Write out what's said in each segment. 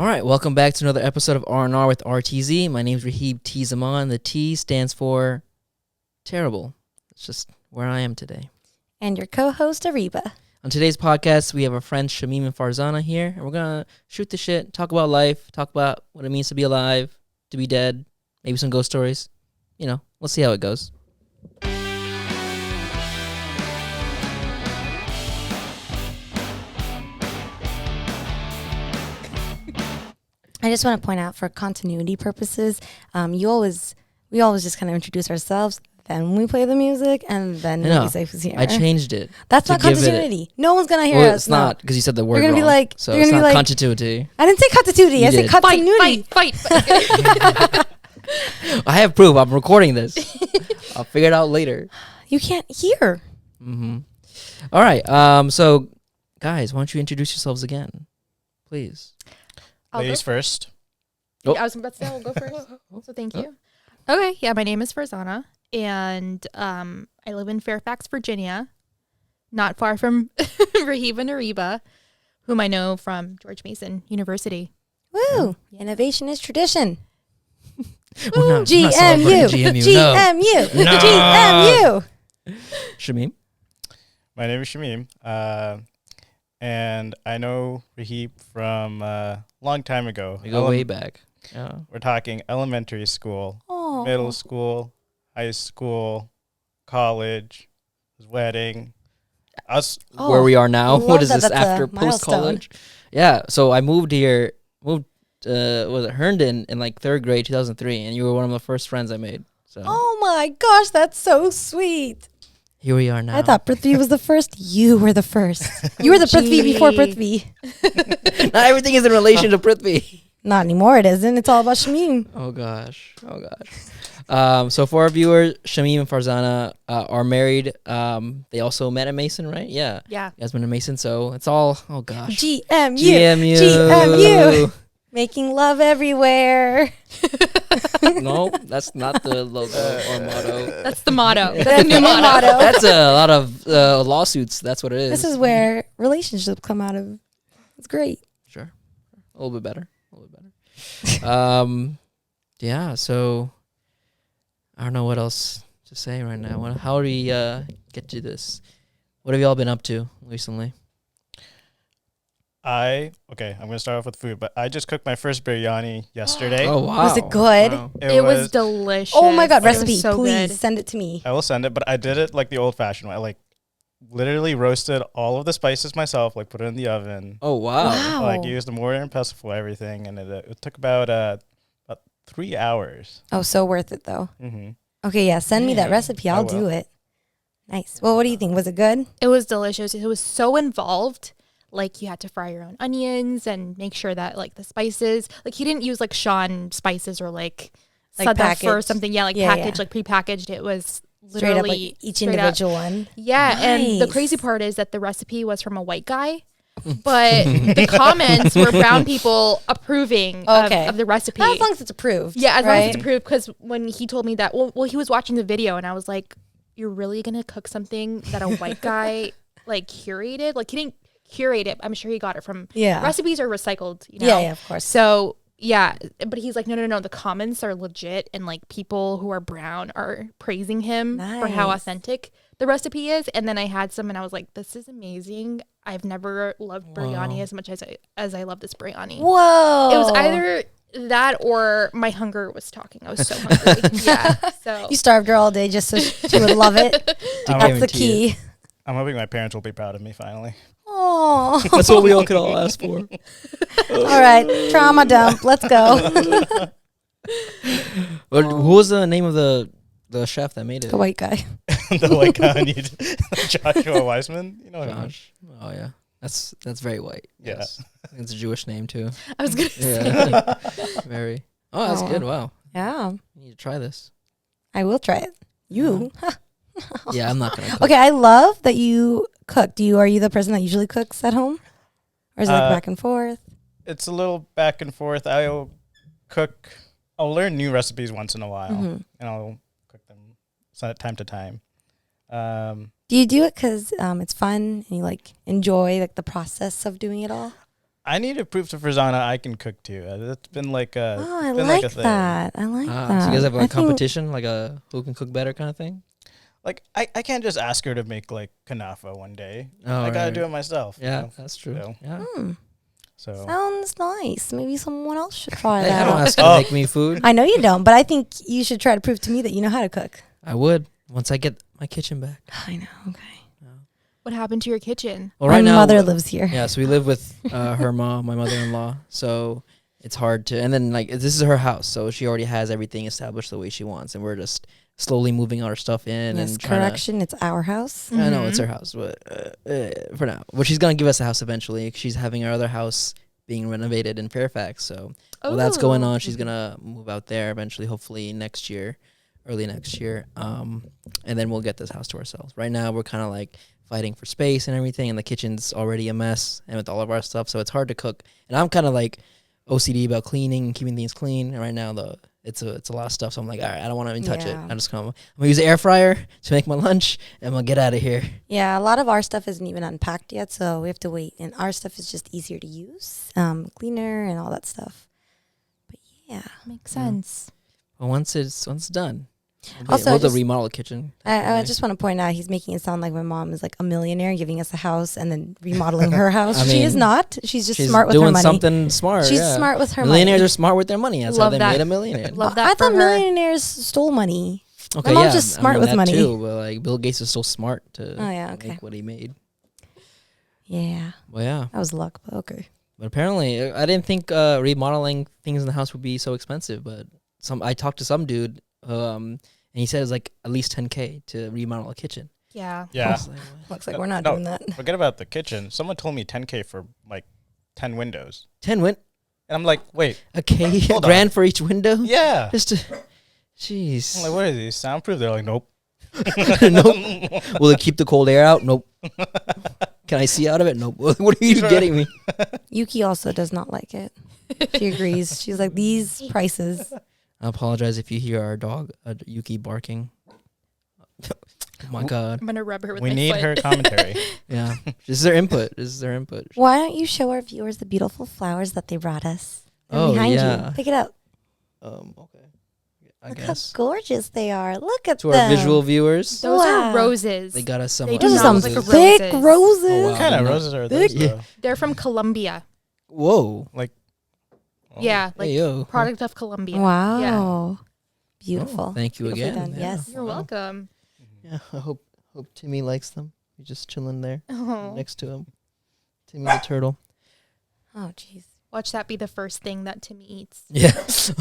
All right, welcome back to another episode of R&R with RTZ. My name is Rahib T. Zaman. The T stands for terrible. It's just where I am today. And your co-host, Ariba. On today's podcast, we have our friends Shamim and Farzana here, and we're going to shoot the shit, talk about life, talk about what it means to be alive, to be dead, maybe some ghost stories. You know, let's see how it goes. I just want to point out, for continuity purposes, we always just kind of introduce ourselves, then we play the music, and then we say who's here. I changed it. That's not continuity. No one's gonna hear us. It's not, because you said the word wrong. You're gonna be like, so it's not continuity. I didn't say continuity. I said continuity. Fight. I have proof. I'm recording this. I'll figure it out later. You can't hear. Mm-hmm. All right. So, guys, why don't you introduce yourselves again, please? Ladies first. Oh. I was about to say I'll go first. So thank you. Okay, yeah, my name is Farzana, and I live in Fairfax, Virginia, not far from Rahib and Ariba, whom I know from George Mason University. Woo! Innovation is tradition. We're GMU. GMU. GMU. No. GMU. Shamim? My name is Shamim, and I know Rahib from a long time ago. We go way back. Yeah. We're talking elementary school, middle school, high school, college, his wedding, us. Where we are now. What is this, That's after post-college? Yeah, so I moved here, was it Herndon in like 3rd grade, 2003, and you were one of the first friends I made. So Oh my gosh, that's so sweet. here we are now. I thought Prithvi was the first. You were the first. You were the Prithvi before Prithvi. Not everything is in relation to Prithvi. Not anymore, it isn't. It's all about Shamim. Oh gosh. So for our viewers, Shamim and Farzana are married. They also met at Mason, right? Yeah. Yeah. You guys went to Mason, so it's all, oh gosh. GMU. GMU. Making love everywhere. No, that's not the logo or motto. That's the motto. That's That's the new motto. That's a lot of lawsuits. That's what it is. This is where relationships come out of. It's great. Sure. A little bit better. Yeah, so I don't know what else to say right now. How do we get to this? What have y'all been up to recently? I'm going to start off with food, but I just cooked my first biryani yesterday. Oh, wow. Was it good? Wow. It was delicious. Oh my God, It was recipe, so please good. send it to me. I will send it, but I did it like the old-fashioned way. I literally roasted all of the spices myself, put it in the oven. Oh, wow. Used the mortar and pestle, everything, and it took about 3 hours. Oh, so worth it though. Mm-hmm. Okay, yeah, send me that recipe. I'll do it. Nice. Well, what do you think? Was it good? It was delicious. It was so involved. You had to fry your own onions and make sure that the spices, he didn't use Sean spices or Sadaf or something. Yeah, packaged, prepackaged. It was Straight up, literally each individual one. Yeah, Nice. and the crazy part is that the recipe was from a white guy, but the comments were brown people approving of the recipe. As long as it's approved. Yeah, as long as it's approved. Because when he told me that, well, he was watching the video, and I was like, "You're really gonna cook something that a white guy curated? He didn't curate it. I'm sure he got it from recipes are recycled. Yeah, of course. So." Yeah, but he's like, no. The comments are legit, and people who are brown are praising him for how authentic the recipe is. And then I had some, and I was like, this is amazing. I've never loved biryani as much as I love this biryani. Whoa! It was either that or my hunger was talking. I was so hungry. Yeah, so you starved her all day just so she would love it. That's the key. I'm hoping my parents will be proud of me finally. Oh, That's what we all could all ask for. All right, trauma dump. Let's go. But who was the name of the chef that made it? The white guy. The white guy, Joshua Weissman. You know him. Josh. Oh yeah, that's very white. Yeah. Yes. It's a Jewish name too. I was gonna say. Yeah. Very. Oh, that's good. Wow. Yeah, You need to try this. I will try it. You. Yeah, I'm not gonna cook. Okay, I love that you cook. Are you the person that usually cooks at home? Or is it back and forth? It's a little back and forth. I'll learn new recipes once in a while, and I'll cook them time to time. Do you do it because it's fun and you enjoy the process of doing it all? I need to prove to Farzana I can cook too. That's been like a. I been like a thing. that. I like that. So you guys have I a think- competition, like a who can cook better kind of thing? Like I can't just ask her to make like kanafa one day. Oh, I gotta right. do it myself. you Yeah, know? that's true. So- Yeah. So Sounds nice. Maybe someone else should try Hey, I don't that. ask you to Oh. make me food. I know you don't, but I think you should try to prove to me that you know how to cook. I would once I get my kitchen back. I know. Okay. What happened to your kitchen? Well, My right now, mother lives here. Yeah, so we live with her mom, my mother-in-law. So it's hard to, and then like this is her house, so she already has everything established the way she wants, and we're just slowly moving our stuff in Yes, and trying to. correction. It's our house. I know it's Mhm. her house, but for now, well, she's gonna give us a house eventually. She's having our other house being renovated in Fairfax, so while that's going on, she's gonna move out there eventually, hopefully next year, early next year, and then we'll get this house to ourselves. Right now, we're kind of like fighting for space and everything, and the kitchen's already a mess, and with all of our stuff, so it's hard to cook. And I'm kind of like OCD about cleaning and keeping things clean. And right now, it's a lot of stuff, so I'm like, all right, I don't want to even touch it. Yeah. I'm gonna use the air fryer to make my lunch, and I'm gonna get out of here. Yeah, a lot of our stuff isn't even unpacked yet, so we have to wait. And our stuff is just easier to use, cleaner and all that stuff. But yeah, Makes sense. But once it's done, Also, we'll just- remodel the kitchen. I definitely. just want to point out he's making it sound like my mom is like a millionaire, giving us a house and then remodeling her house. I She mean, is not. She's just She's smart with her doing money. something smart. She's yeah. smart with her Millionaires money. are smart with their money. That's Love how they that. made a millionaire. Love that I for thought her. millionaires stole money. Okay, mom's yeah, just smart with that money. Too, but like Bill Gates is so smart to Oh, yeah, okay. make what he made. Yeah, Well, yeah, that was luck, but okay. but apparently I didn't think remodeling things in the house would be so expensive. But I talked to some dude, and he said it's like at least $10K to remodel a kitchen. Yeah. I yeah. was like, what? Looks like we're not No. doing that. Forget about the kitchen. Someone told me 10K for like 10 windows, 10 went and I'm like, wait, a K, a Hold on. grand for each window. yeah. Just to, I'm jeez. like, what are these soundproof? They're like, nope. Nope. Will it keep the cold air out? Nope. Can I see out of it? Nope. What are you Sure. getting me? Yuki also does not like it. She agrees. She's like, these prices. I apologize if you hear our dog Yuki barking. Oh my god. I'm gonna rub her with We my need foot. her commentary. Yeah. This is their input. Why don't you show our viewers the beautiful flowers that they brought us? They're Oh, behind yeah. you. Pick it up. Okay. I Look guess. how gorgeous they are. Look at To them. our visual viewers, Those Wow. are roses. they got us some. They do Those are not some look like thick roses. roses. Oh, wow. What kind of no. roses are those? Yeah. Though? They're from Colombia. Whoa. Oh. Yeah, like Hey, yo. product of Colombia. Wow. Beautiful. Oh, thank you Beautifully again. done, Yeah. yes. You're welcome. Yeah. I hope Timmy likes them. He's just chilling there Oh. next to him. Timmy the turtle. Oh, jeez. Watch that be the first thing that Timmy eats. Yeah.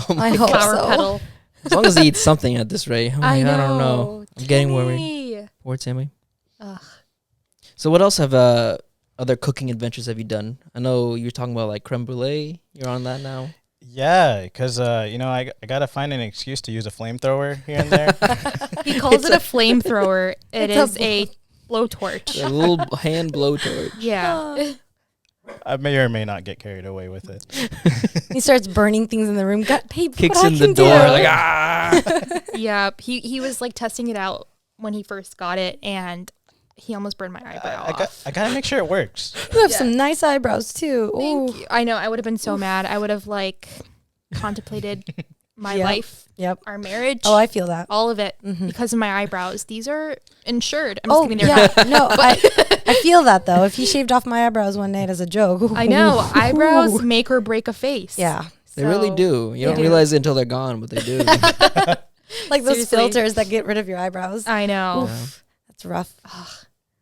Oh my I hope Flower so. petal. As long as he eats something at this rate. I'm like, I don't know. I'm getting worried. Timmy. Poor Timmy. Ugh. So what else have other cooking adventures have you done? I know you're talking about like creme brulee. You're on that now. Yeah, because I gotta find an excuse to use a flamethrower here and there. He calls it a flamethrower. It It's is a blowtorch. A little hand blowtorch. Yeah. I may or may not get carried away with it. He starts burning things in the room. God, babe, Kicks what I in the can door do. like ah. Yeah. He was like testing it out when he first got it, and he almost burned my eyebrow off. I gotta make sure it works. You have Yeah. some nice eyebrows too. Thank Ooh. you. I know. I would have been so mad. I would have like contemplated my Yep. life, Yep. our marriage, Oh, I feel that. all of it Mhm. because of my eyebrows. These are insured. I'm just Oh, kidding. They're yeah. No, I feel that though. If he shaved off my eyebrows one night as a joke. I know. Ooh. Eyebrows make or break a face. Yeah. They really So- do. You don't do. realize it until they're gone, but they do. Like those Seriously. filters that get rid of your eyebrows. I know. Yeah. That's rough.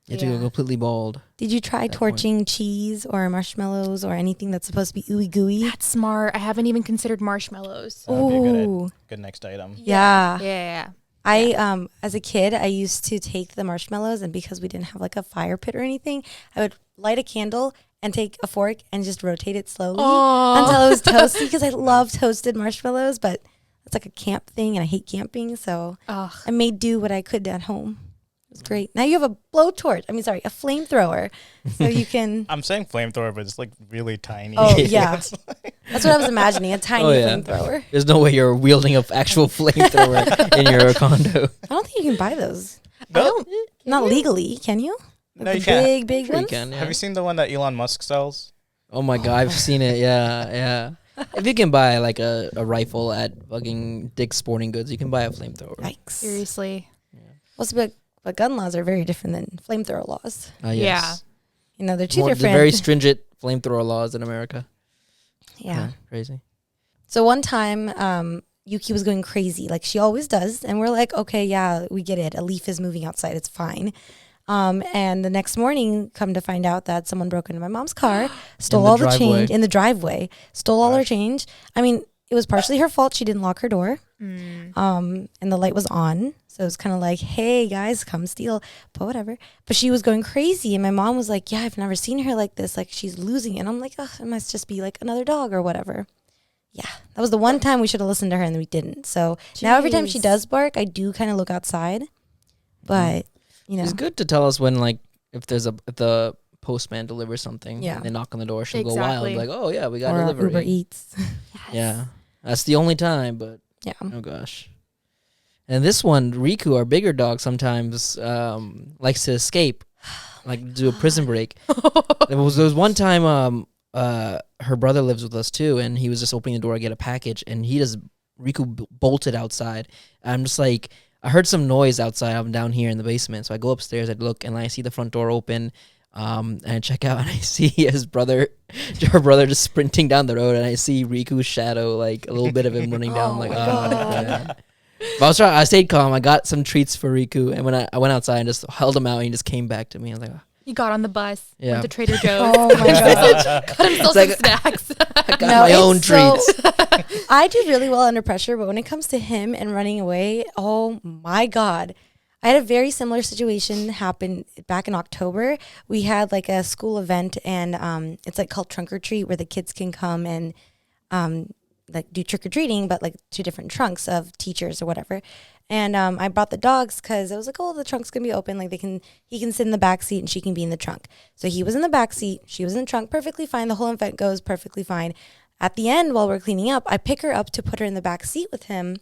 You have to go Yeah. completely bald. Did you try At that point. torching cheese or marshmallows or anything that's supposed to be ooey gooey? That's smart. I haven't even considered marshmallows. That would be a Ooh. good next item. Yeah. Yeah. I as a kid I used to take the marshmallows, and because we didn't have like a fire pit or anything, I would light a candle and take a fork and just rotate it slowly until it was toasty, because I love toasted marshmallows, but it's like a camp thing and I hate camping, so Ugh. I made do what I could at home. It was great. Now you have a blowtorch. I mean, sorry, a flamethrower, so you can. I'm saying flamethrower, but it's like really tiny. Oh yeah, that's what I was imagining. A tiny Oh, yeah. flamethrower. There's no way you're wielding an actual flamethrower in your condo. I don't think you can buy those. No, Not legally, can you? Like No, the you can't. big Sure you ones. can, yeah. Have you seen the one that Elon Musk sells? Oh my god, I've seen it. Yeah. If you can buy like a rifle at fucking Dick's Sporting Goods, you can buy a flamethrower. Yikes. Seriously. But gun laws are very different than flamethrower laws. Yes. Yeah. You know, they're two They're different. very stringent flamethrower laws in America. Yeah. Crazy. So one time, Yuki was going crazy, like she always does. And we're like, okay, yeah, we get it. A leaf is moving outside. It's fine. And the next morning, come to find out that someone broke into my mom's car, stole all the change in the driveway, stole all her change. I mean, it was partially her fault. She didn't lock her door. And the light was on. So it was kind of like, hey, guys, come steal. But whatever. But she was going crazy. And my mom was like, yeah, I've never seen her like this. Like, she's losing it. And I'm like, oh, it must just be like another dog or whatever. Yeah, that was the one time we should have listened to her and we didn't. So now every time she does bark, I do kind of look outside. But, you know. It's good to tell us when, like, if the postman delivers something. Yeah. And they knock on the door, she'll go Exactly. wild. Like, oh, yeah, we got or delivery. Uber Eats. Yeah. That's the only time, but Yeah. oh gosh. And this one, Riku, our bigger dog, sometimes likes to escape, like do a prison break. there was one time her brother lives with us too, and he was just opening the door to get a package, and Riku bolted outside. I'm just like, I heard some noise outside. I'm down here in the basement, so I go upstairs, I look, and I see the front door open. And I check out, and I see her brother just sprinting down the road, and I see Riku's shadow, like a little bit of him running down. Like, oh. But I stayed calm. I got some treats for Riku, and when I went outside and just held him out, and he just came back to me. I was like, oh. He got on the bus. Yeah. Went to Trader Joe's. Oh my God. Got himself It's some snacks. I got my own treats. I do really well under pressure, but when it comes to him and running away, oh my God. I had a very similar situation happen back in October. We had like a school event, and it's like called Trunk or Treat, where the kids can come and like do trick or treating, but like 2 different trunks of teachers or whatever. And I brought the dogs because I was like, oh, the trunk's gonna be open. Like he can sit in the back seat and she can be in the trunk. So he was in the back seat, she was in the trunk, perfectly fine. The whole event goes perfectly fine. At the end, while we're cleaning up, I pick her up to put her in the back seat with him.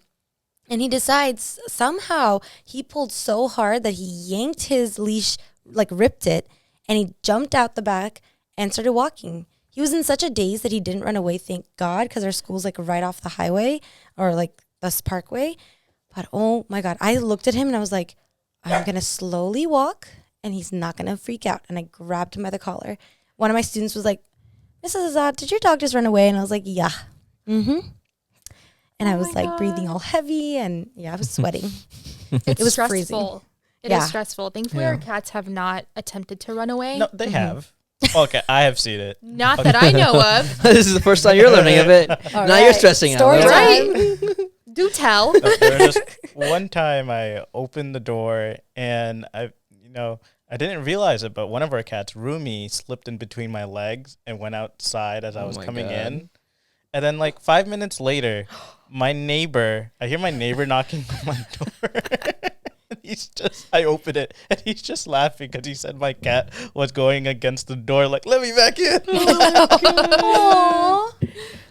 And he decides somehow he pulled so hard that he yanked his leash, like ripped it, and he jumped out the back and started walking. He was in such a daze that he didn't run away, thank God, because our school's like right off the highway or like this parkway. But oh my God, I looked at him and I was like, I'm going to slowly walk and he's not going to freak out. And I grabbed him by the collar. One of my students was like, Mrs. Azad, did your dog just run away? And I was like, yeah. Mm-hmm. And I was like breathing all heavy, and yeah, I was sweating. It was stressful. freezing. It is stressful. Thankfully, our cats have not attempted to run away. No, they have. Okay, I have seen it. Not that I know of. This is the first time you're learning of it. Now you're stressing out. Story Right. time. Do tell. No, there was just one time I opened the door and I didn't realize it, but one of our cats, Rumi, slipped in between my legs and went outside as I was coming in. And then like 5 minutes later, I hear my neighbor knocking on my door. I open it and he's just laughing because he said my cat was going against the door like, let me back in.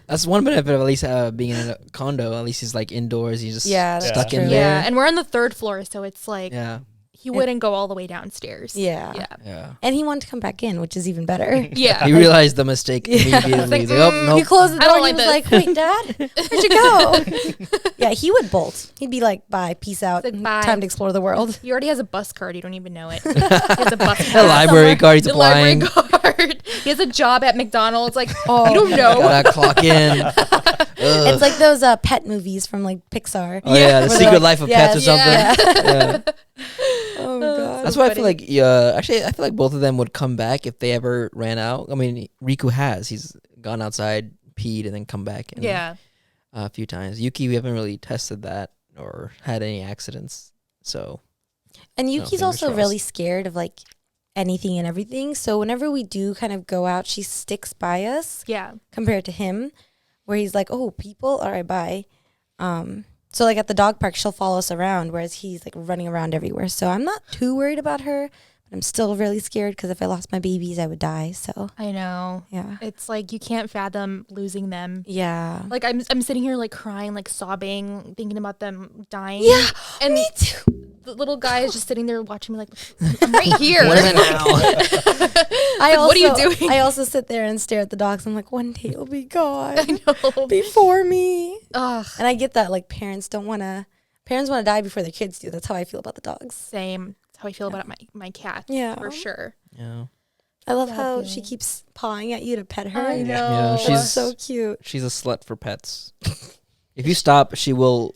That's one benefit of at least being in a condo. At least he's like indoors. He's just stuck in there. Yeah, and we're on the 3rd floor, so it's like he wouldn't go all the way downstairs. Yeah. And he wanted to come back in, which is even better. Yeah. He realized the mistake immediately. Like, He's like, oh, no. He closed the door and he was like like, wait, Dad, where'd you go? Yeah, he would bolt. He'd be like, bye, peace out. Like, bye. Time to explore the world. He already has a bus card. You don't even know it. He has a bus card. A library card he's applying. Card. He has a job at McDonald's. Like, you don't know. Gotta clock in. It's like those pet movies from like Pixar. Oh, yeah, The Where Secret they're Life of Pets or something. Yeah. Yeah. Oh, God. That's why I feel like, actually, I feel like both of them would come back if they ever ran out. I mean, Riku has. He's gone outside, peed, and then come back. And, a few times. Yuki, we haven't really tested that or had any accidents. So. And Yuki's also really scared of like anything and everything. So whenever we do kind of go out, she sticks by us. Yeah. Compared to him, where he's like, oh, people? All right, bye. So like at the dog park, she'll follow us around, whereas he's like running around everywhere. So I'm not too worried about her, but I'm still really scared because if I lost my babies, I would die. So I know. Yeah. It's like you can't fathom losing them. Yeah. Like I'm sitting here like crying, like sobbing, thinking about them dying. Yeah. And me too. The little guy is just sitting there watching me like, I'm right here. What is it now? What are you doing? I also sit there and stare at the dogs. I'm like, one day it'll be gone. I know. Before me. Ugh. And I get that, like, parents want to die before their kids do. That's how I feel about the dogs. Same. That's how I feel about my cat. Yeah. For sure. Yeah. I love how she keeps pawing at you to pet her. I know. Yeah, She's so cute. She's a slut for pets. If you stop, she will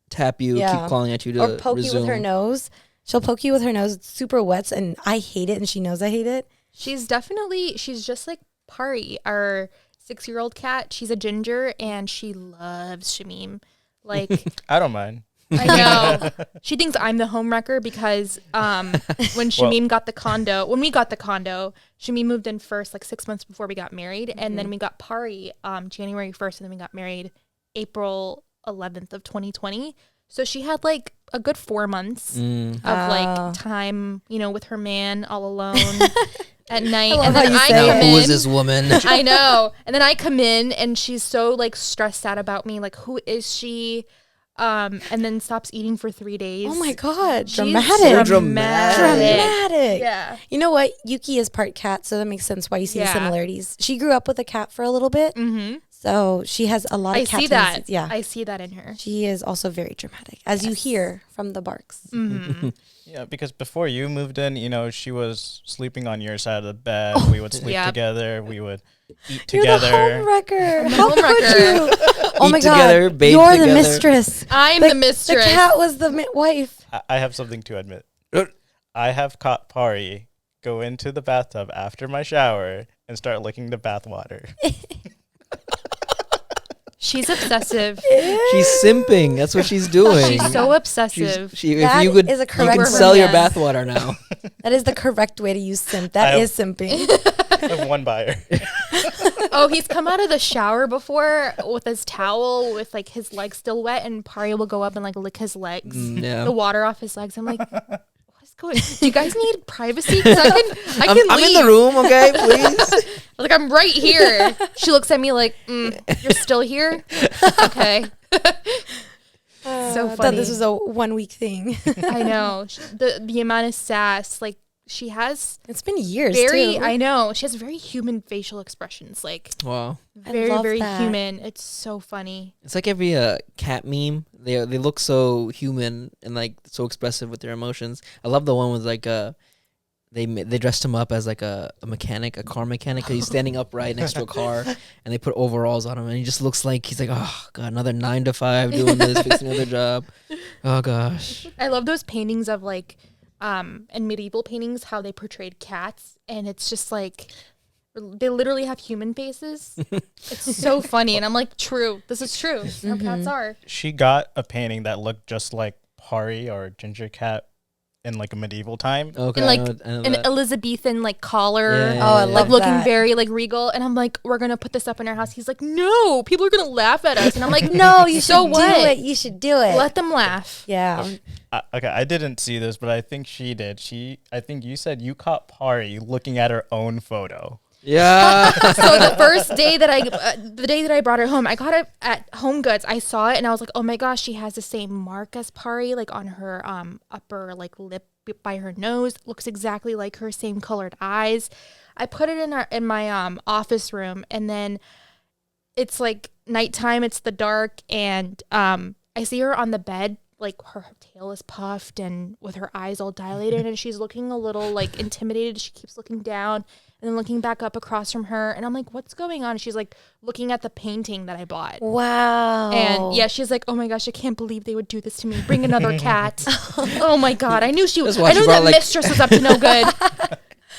tap you, keep clawing at you to or poke resume. you with her nose. She'll poke you with her nose. It's super wet, and I hate it, and she knows I hate it. She's just like Pari, our 6-year-old cat. She's a ginger, and she loves Shamim. Like, I don't mind. I know. She thinks I'm the homewrecker because when Shamim got the condo, Shamim moved in first, like 6 months before we got married. And then we got Pari January 1st, and then we got married April 11th of 2020. So she had like a good 4 months of like time, with her man all alone at night. And then I come in. Who is this woman? I know. And then I come in and she's so like stressed out about me. Like, who is she? And then stops eating for 3 days. Oh my God. She's Dramatic. Dramatic. Yeah. You know what? Yuki is part cat, so that makes sense why you see the similarities. She grew up with a cat for a little bit. Mm-hmm. So she has a lot of cat tendencies. Yeah. I see that in her. She is also very dramatic, as you hear from the barks. Mm-hmm. Yeah, because before you moved in, she was sleeping on your side of the bed. We would sleep together. We would eat together. You're the homewrecker. How homewrecker. could you? Oh my together, God. bathe You're together. the mistress. I'm the mistress. The cat was the wife. I have something to admit. I have caught Pari go into the bathtub after my shower and start licking the bath water. She's obsessive. She's simping. That's what she's doing. She's so obsessive. If That you could, is a you correct can word. sell your Yes. bathwater now. That is the correct way to use simp. That is simping. I have one buyer. Oh, he's come out of the shower before with his towel with like his legs still wet, and Pari will go up and like lick his legs, Yeah. the water off his legs. I'm like, what is going? Do you guys need privacy? Because I can leave. I'm in the room, okay, please. Like, I'm right here. She looks at me like, you're still here? Okay. So I thought funny. this was a 1 week thing. I know. The amount of sass, like, she has It's been years very, too. I know. She has very human facial expressions. Like, Wow. very, love very that. human. It's so funny. It's like every cat meme. They look so human and like so expressive with their emotions. I love the one with like they dressed him up as like a mechanic, a car mechanic, 'cause he's standing upright next to a car, and they put overalls on him, and he just looks like he's like, oh God, another 9 to 5 doing this, fixing another job. Oh gosh. I love those paintings of like, and medieval paintings, how they portrayed cats, and it's just like they literally have human faces. It's so funny, and I'm like, true, this is true. How cats are. She got a painting that looked just like Pari or Ginger Cat in like a medieval time. Okay. And like I know an that. Elizabethan like collar. Yeah. Oh, I Like love looking that. very like regal, and I'm like, we're gonna put this up in our house. He's like, no, people are gonna laugh at us, and I'm like, No, you So should what? do it. You should do it. let them laugh. Yeah. Okay, I didn't see this, but I think she did. I think you said you caught Pari looking at her own photo. Yeah. So the first day that I brought her home, I got it at Home Goods. I saw it and I was like, oh my gosh, she has the same mark as Pari, like on her upper like lip by her nose. Looks exactly like her, same colored eyes. I put it in my office room, and then it's like nighttime. It's the dark, and I see her on the bed. Like her tail is puffed and with her eyes all dilated, and she's looking a little like intimidated. She keeps looking down and then looking back up across from her, and I'm like, what's going on? She's like looking at the painting that I bought. Wow. And yeah, she's like, oh my gosh, I can't believe they would do this to me. Bring another cat. Oh my God. I knew That's why I she knew brought, that like- mistress was up to no good.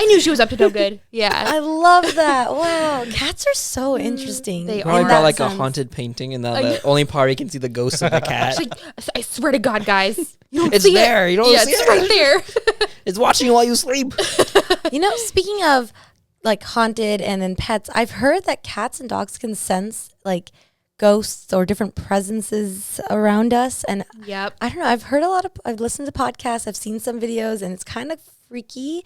I knew she was up to no good. Yeah. I love that. Wow. Cats are so interesting. They Probably are. brought like That a sense. haunted painting, and I that only Pari can see the ghost of the cat. She's like, I swear to God, guys. You don't It's see there. It. You don't yeah, see it's it. right there. It's watching you while you sleep. Speaking of like haunted and then pets, I've heard that cats and dogs can sense like ghosts or different presences around us. And Yep. I don't know, I've listened to podcasts, I've seen some videos, and it's kind of freaky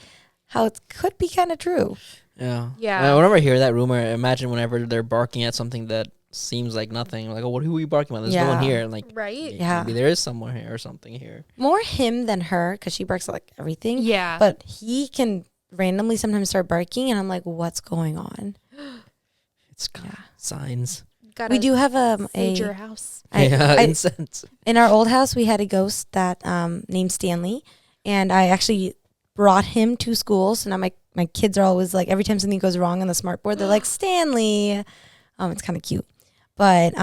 how it could be kind of true. Yeah. Yeah. Whenever I hear that rumor, imagine whenever they're barking at something that seems like nothing. Like, oh, who are you barking at? There's no one Yeah. here. And like, Right? Yeah. maybe there is someone here or something here. More him than her, because she barks at like everything. Yeah. But he can randomly sometimes start barking, and I'm like, what's going on? It's signs. We do have your house. Incense. In our old house, we had a ghost that named Stanley, and I actually brought him to school. So now my kids are always like, every time something goes wrong on the smart board, they're like, Stanley. It's kind of cute. But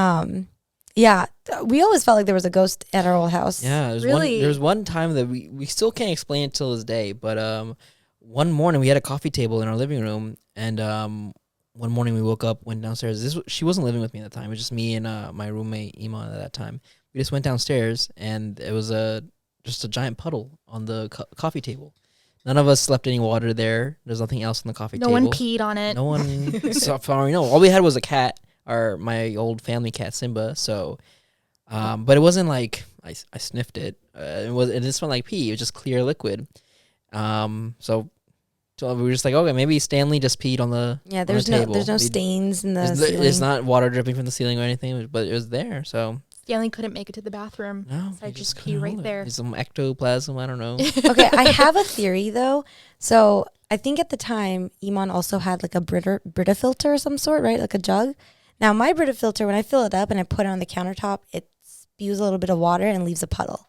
yeah, we always felt like there was a ghost at our old house. Yeah, there's one time that we still can't explain it till this day. But one morning we had a coffee table in our living room, and one morning we woke up, went downstairs. She wasn't living with me at the time. It was just me and my roommate Iman at that time. We just went downstairs, and it was just a giant puddle on the coffee table. None of us slept any water there. There's nothing else on the coffee table. No one peed on it. No one. So far we know. All we had was a cat, my old family cat Simba. So, but it wasn't like I sniffed it. It didn't smell like pee. It was just clear liquid. So we were just like, okay, maybe Stanley just peed on the There's no stains in the ceiling. It's not water dripping from the ceiling or anything, but it was there. So Stanley couldn't make it to the bathroom. No, so I just pee right there. Some ectoplasm, I don't know. Okay, I have a theory though. So I think at the time, Iman also had like a Brita filter of some sort, right? Like a jug. Now my Brita filter, when I fill it up and I put it on the countertop, it spews a little bit of water and leaves a puddle.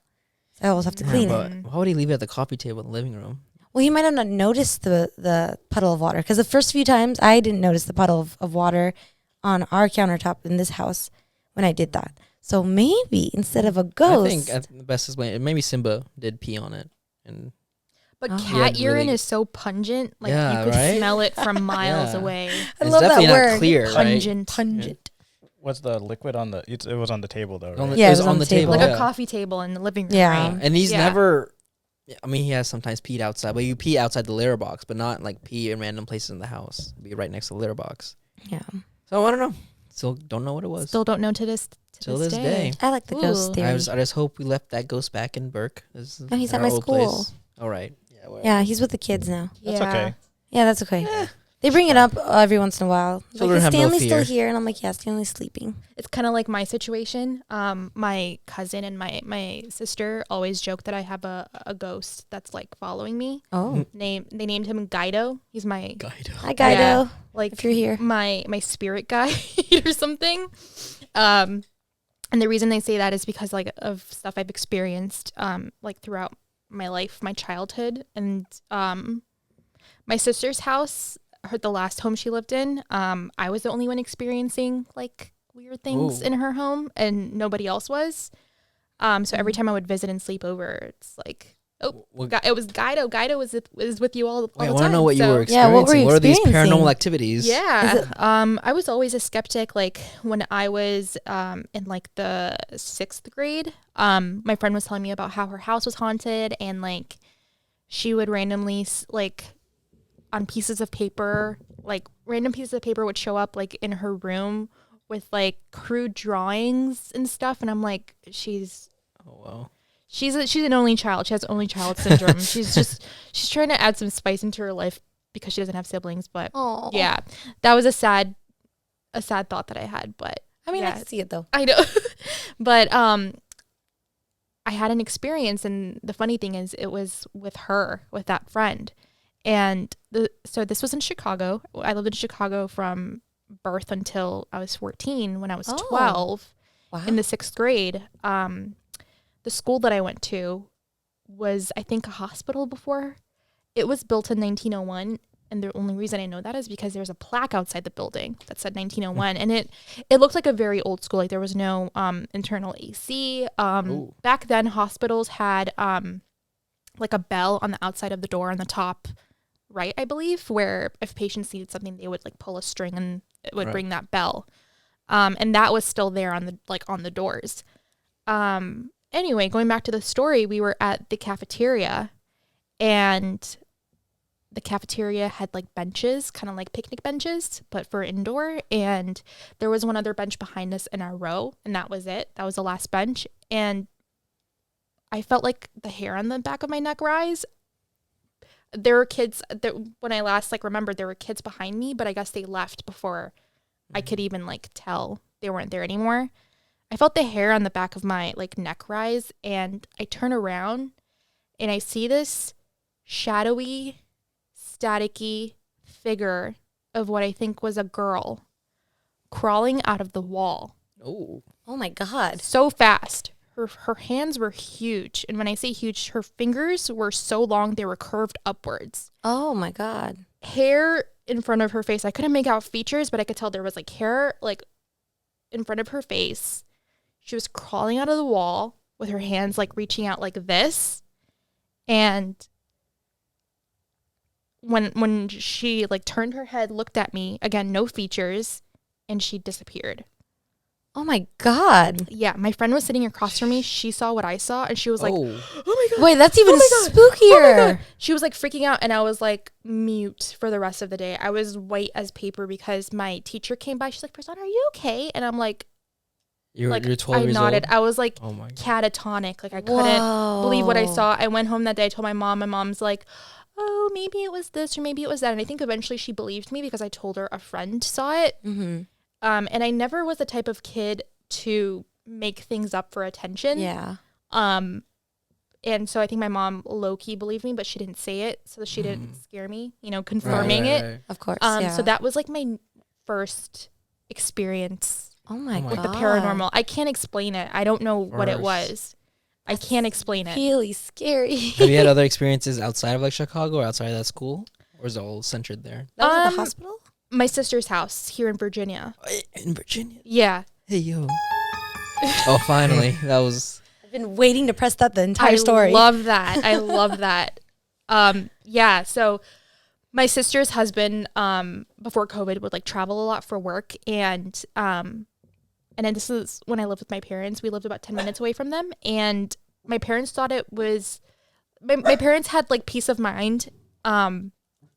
So I always have to clean it. Why would he leave it at the coffee table in the living room? Well, he might have not noticed the puddle of water, because the first few times I didn't notice the puddle of water on our countertop in this house when I did that. So maybe instead of a ghost, I think the best is maybe Simba did pee on it, but cat urine is so pungent, like you could smell it from miles away. I love that word. Not clear, pungent. What's the liquid on the? It was on the table though, right? Yeah, it was on the table, like a coffee table in the living room. Yeah, right? And he's never. I mean, he has sometimes peed outside, but you pee outside the litter box, but not like pee in random places in the house. Be right next to the litter box. Yeah. So I don't know. Still don't know what it was. Still don't know to this day. I like the ghost theory. I just hope we left that ghost back in Burke. No, he's at my school. All right. Yeah, he's with the kids now. That's okay. Yeah, that's okay. They bring it up every once in a while. Children like, have Stanley's no still fear. here, and I'm like, yeah, Stanley's sleeping. It's kind of like my situation. My cousin and my sister always joke that I have a ghost that's like following me. Oh, They named him Guido. He's my Guido. Hi, Guido. Yeah, like if you're here, my spirit guide or something. And the reason they say that is because like of stuff I've experienced like throughout my life, my childhood, and my sister's house. The last home she lived in, I was the only one experiencing like weird things in her home, and nobody else was. So every time I would visit and sleep over, it's like, it was Guido. Guido was with you all the time. I want to know what you were experiencing. Yeah, what were you What are these experiencing? paranormal activities? Yeah. I was always a skeptic. Like when I was in like the 6th grade, my friend was telling me about how her house was haunted, and like she would randomly like on pieces of paper, like random pieces of paper would show up like in her room with like crude drawings and stuff. And I'm like, she's an only child. She has only child syndrome. she's trying to add some spice into her life because she doesn't have siblings. But yeah, that was a sad thought that I had. But I mean, yeah, I can see it though. I know. But I had an experience, and the funny thing is it was with that friend. And so this was in Chicago. I lived in Chicago from birth until I was 14. When I was 12, in the 6th grade, the school that I went to was, I think, a hospital before. It was built in 1901, and the only reason I know that is because there's a plaque outside the building that said 1901, and it looked like a very old school. Like there was no internal AC. Back then, hospitals had like a bell on the outside of the door on the top right, I believe, where if patients needed something, they would like pull a string and it would ring that bell. And that was still there on the doors. Anyway, going back to the story, we were at the cafeteria, and the cafeteria had like benches, kind of like picnic benches, but for indoor. And there was one other bench behind us in our row, and that was it. That was the last bench. And I felt like the hair on the back of my neck rise. There were kids when I last remembered, there were kids behind me, but I guess they left before I could even tell they weren't there anymore. I felt the hair on the back of my neck rise, and I turn around and I see this shadowy staticky figure of what I think was a girl crawling out of the wall. Oh my God. So fast. Her hands were huge. And when I say huge, her fingers were so long they were curved upwards. Oh my God. Hair in front of her face. I couldn't make out features, but I could tell there was like hair like in front of her face. She was crawling out of the wall with her hands like reaching out like this. And when she like turned her head, looked at me, again, no features, and she disappeared. Oh my God. Yeah, my friend was sitting across from me. She saw what I saw, and she was like, "Oh my God." Wait, that's even spookier. Oh my God. She was like freaking out, and I was like mute for the rest of the day. I was white as paper because my teacher came by. She's like, "Prasan, are you okay?" And I'm like, You're 12 I years nodded. old? I was like Oh my God. catatonic. Like I couldn't believe what I saw. I went home that day. I told my mom. My mom's like, "Oh, maybe it was this or maybe it was that." And I think eventually she believed me because I told her a friend saw it. Mm-hmm. And I never was the type of kid to make things up for attention. Yeah. And so I think my mom low-key believed me, but she didn't say it, so she didn't scare me, confirming it. Of course. So that was like my first experience Oh my God. with the paranormal. I can't explain it. I don't know what it was. I can't explain it. Really scary. Have you had other experiences outside of like Chicago or outside of that school? Or is it all centered there? That was at the hospital? My sister's house here in Virginia. In Virginia? Yeah. Hey, yo. Oh, finally. That was... I've been waiting to press that the entire story. I love that. I love that. Yeah, so my sister's husband, before COVID, would like travel a lot for work. And then this is when I lived with my parents. We lived about 10 minutes away from them. And my parents thought it was... My parents had like peace of mind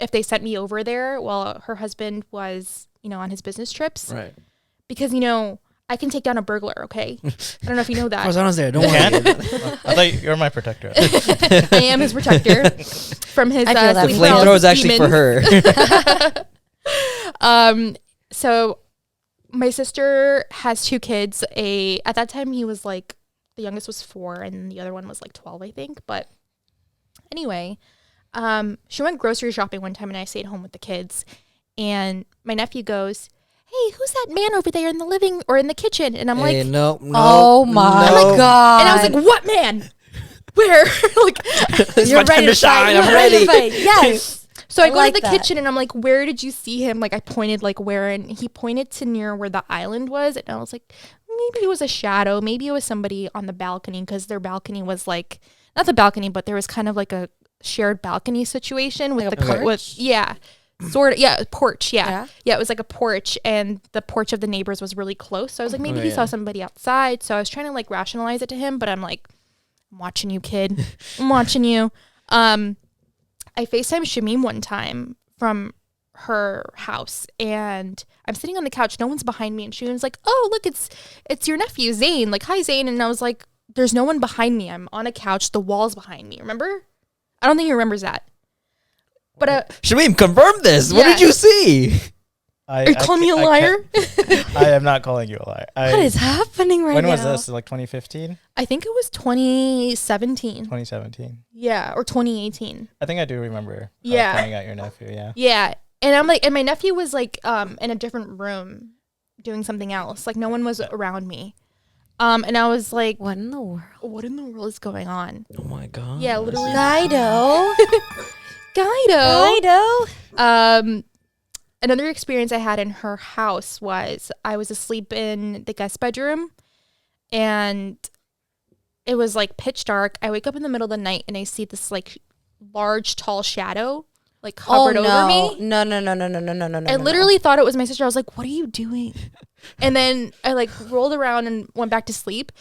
if they sent me over there while her husband was, on his business trips. Right. Because, I can take down a burglar, okay? I don't know if you know that. Prasan's there. Don't worry. I thought you were my protector. I am his protector from his I feel that. sleep Flamethrower paralysis is actually for demons. her. So my sister has 2 kids. At that time, he was like, the youngest was 4 and the other one was like 12, I think. But anyway, she went grocery shopping one time and I stayed home with the kids. And my nephew goes, "Hey, who's that man over there in the living or in the kitchen?" And I'm Hey, like, no, oh my no. God. and I was like, "What man? Where?" Like, It's my time to shine. I'm ready. Yes. so I go like to the that. kitchen and I'm like, "Where did you see him?" Like I pointed like where, and he pointed to near where the island was. And I was like, maybe it was a shadow. Maybe it was somebody on the balcony because their balcony was like, not the balcony, but there was kind of like a shared balcony situation with Like a the porch? with sort of porch yeah it was like a porch, and the porch of the neighbors was really close, so I was like, maybe he saw somebody outside. So I was trying to like rationalize it to him, but I'm like, I'm watching you, kid. I'm watching you. I FaceTime Shamim one time from her house, and I'm sitting on the couch, no one's behind me, and Shamim's like, "Oh, look, it's your nephew Zane, like, hi Zane." And I was like, there's no one behind me, I'm on a couch, the wall's behind me, remember? I don't think he remembers that. But Shamim, confirm this. What did you see? are you calling me a liar? I am not calling you a liar. What is happening right now? When was this? Like 2015? I think it was 2017. 2017. Yeah, or 2018. I think I do remember pointing out your nephew, yeah. Yeah. And I'm like, and my nephew was like in a different room doing something else. Like no one was around me. And I was like, What in the world? what in the world is going on? Oh my God. Yeah, literally. Guido. Guido. Another experience I had in her house was I was asleep in the guest bedroom and it was like pitch dark. I wake up in the middle of the night and I see this like large, tall shadow like hovered over me. No. I literally thought it was my sister. I was like, "What are you doing?" And then I like rolled around and went back to sleep.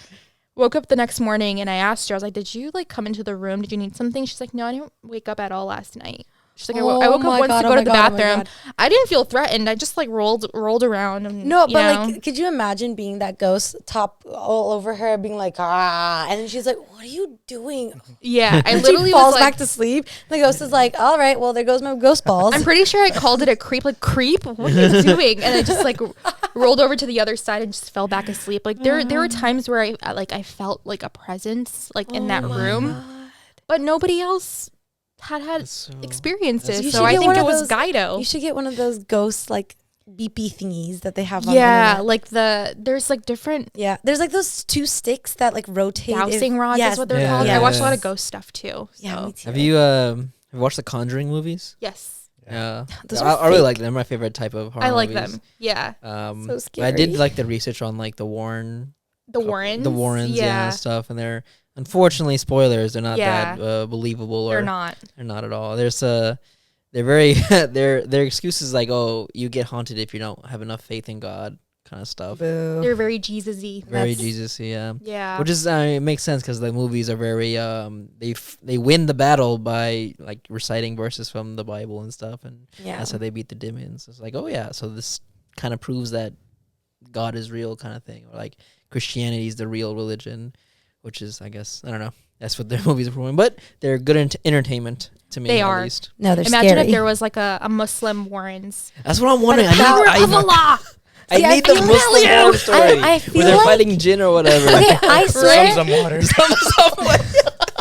Woke up the next morning and I asked her, I was like, "Did you like come into the room? Did you need something?" She's like, "No, I didn't wake up at all last night." She's like, I woke up once to go to the bathroom. I didn't feel threatened. I just like rolled around. And, no, but like, could you imagine being that ghost top all over her, being like, "Ah," and then she's like, "What are you doing?" Yeah, I literally she falls was like, back to sleep. The ghost is like, "All right, well, there goes my ghost balls." I'm pretty sure I called it a creep. Like, creep? What are you doing? And I just like rolled over to the other side and just fell back asleep. Like there were times where I felt like a presence like in that room, but nobody else had So, experiences. You So should I get think one it of was those- Guido. You should get one of those ghost like beepy thingies that they have on Yeah, the like there's like different yeah. There's like those 2 sticks that like rotate. dowsing rods Yes. is what they're Yeah, called. yeah, I watched a yeah. lot of ghost stuff too. Yeah, So. me too. have you watched the Conjuring movies? Yes, Yeah, Those I are really fake. like them. They're my favorite type of horror I like movies. them. Yeah, So But I scary. did like the research on like the Warrens, the Warrens. yeah, and stuff, and they're unfortunately spoilers. They're not Yeah. that believable, or They're not. They're not at all. They're very their excuse is like, oh, you get haunted if you don't have enough faith in God, kind of stuff. Boo. They're very Jesus-y. Very That's- Jesus-y, yeah. Yeah. Which is it makes sense because the movies are very they win the battle by like reciting verses from the Bible and stuff, and Yeah. that's how they beat the demons. It's like, oh yeah, so this kind of proves that God is real, kind of thing, or like Christianity is the real religion, which is, I guess, I don't know. That's what their movies are proving, but they're good entertainment to me. They at are. least. No, they're Imagine scary. if there was like a Muslim Warrens. That's what I'm wondering. By the power I of Allah. I See, I need the feel Muslim like- horror story I feel where they're like- fighting jinn or whatever. Okay, I swear. Some water.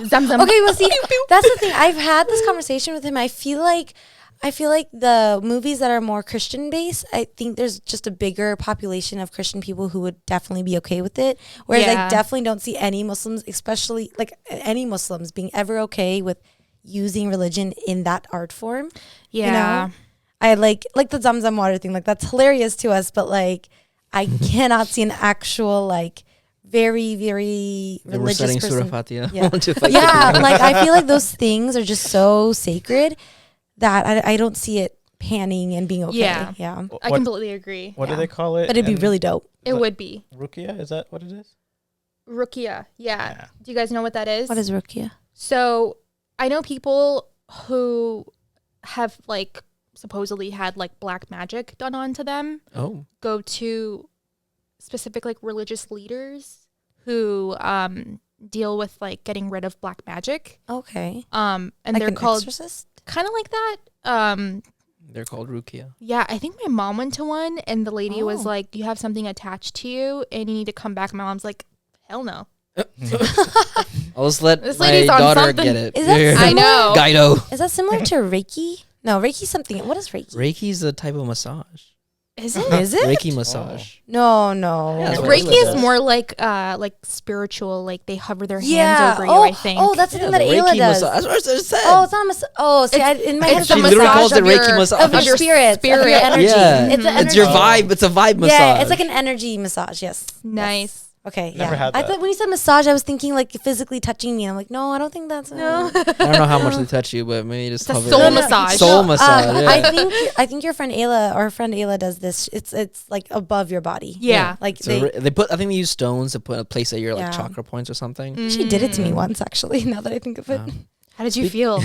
Zamzam. Okay, well, see, that's the thing. I've had this conversation with him. I feel like the movies that are more Christian based, I think there's just a bigger population of Christian people who would definitely be okay with it. Whereas I Yeah. definitely don't see any Muslims, especially like any Muslims, being ever okay with using religion in that art form. Yeah. You know? I like the Zamzam water thing. Like that's hilarious to us, but like I cannot see an actual like very, very They were religious studying Surah person. Fatiha. Yeah. to fight Yeah, the like I feel like those things are just so sacred that I don't see it panning and being okay. Yeah. Yeah. I completely agree. What do Yeah. they call it? But it'd be in- really dope. It would be. Rukia? Is that what it is? Rukia. Yeah. Yeah. Do you guys know what that is? What is Rukia? So I know people who have like supposedly had like black magic done onto them Oh, go to specific like religious leaders who deal with like getting rid of black magic. Okay. And Like they're an called exorcist? kind of like that. they're called Rukia. Yeah, I think my mom went to one and the lady was Oh. like, you have something attached to you and you need to come back. My mom's like, hell no. I'll just let This my lady's on daughter something. get it. Is that Yeah. I similar? know. Guido. Is that similar to Reiki? No, Reiki's something. What is Reiki? Reiki's a type of massage. Is it? Is it? Reiki massage. No, no. Yeah, that's what Reiki it is is. more like spiritual, like they hover their hands Yeah. over Oh, you, I think. oh, that's the thing that the Ayla Reiki does. massage. That's what I just said. Oh, it's not a massage. Oh, see, It's- in my it's head, a she it's a literally massage calls it of Reiki your- massage. of your spirits, of your spirit. energy. Yeah. It's, an It's your energy. vibe. It's a vibe massage. Yeah, it's like an energy massage. Yes. Nice. Okay. Never yeah. had I that. thought when you said massage, I was thinking like physically touching me. And I'm like, no, I don't think that's. No. I don't know how much they touch you, but maybe just It's a hover soul it. massage. Soul massage. Yeah. I think your friend Ayla, our friend Ayla, does this. It's like above your body. Yeah. Like So they. they put. I think they use stones to put a place at your like Yeah. chakra points or something. She did it to me Mm. once, actually. Now that I think of it. How did you feel?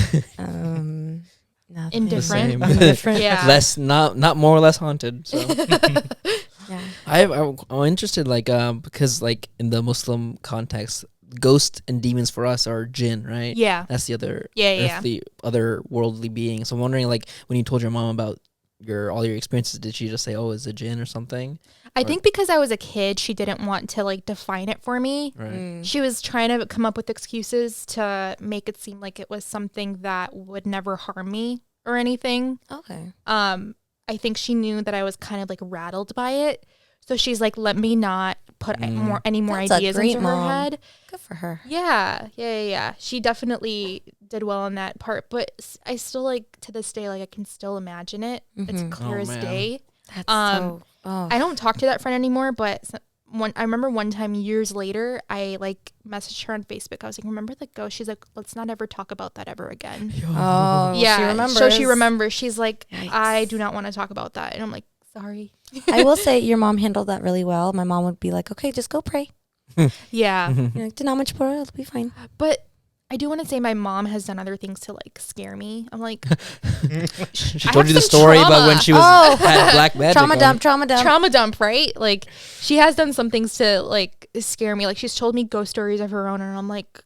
Nothing. Indifferent. The same. Different. Yeah. Less, not more or less haunted. So Yeah. I'm interested, like because like in the Muslim context, ghosts and demons for us are jinn, right? Yeah. That's the other. Yeah, yeah. That's the other worldly being. So I'm wondering, like, when you told your mom about all your experiences, did she just say, "Oh, it's a jinn" or something? I think because I was a kid, she didn't want to like define it for me. Right. She was trying to come up with excuses to make it seem like it was something that would never harm me or anything. Okay. I think she knew that I was kind of like rattled by it. So she's like, let me not put any more That's a ideas great into her mom. head. Good for her. Yeah. She definitely did well on that part. But I still like to this day, like I can still imagine it. It's clear Oh, as man. day. That's Um, so. Oh. I don't talk to that friend anymore, but I remember one time years later, I like messaged her on Facebook. I was like, remember the ghost? She's like, let's not ever talk about that ever again. Oh. Yeah. She remembers. So she remembers. She's like, Yikes. I do not want to talk about that. And I'm like, sorry. I will say your mom handled that really well. My mom would be like, okay, just go pray. Yeah. You're like, do not much pour, it'll be fine. But I do want to say my mom has done other things to like scare me. I'm like, She I told have you the some story trauma. about when she was Oh. had black magic. Trauma on. dump, trauma dump. trauma dump, right? Like she has done some things to like scare me. Like she's told me ghost stories of her own, and I'm like,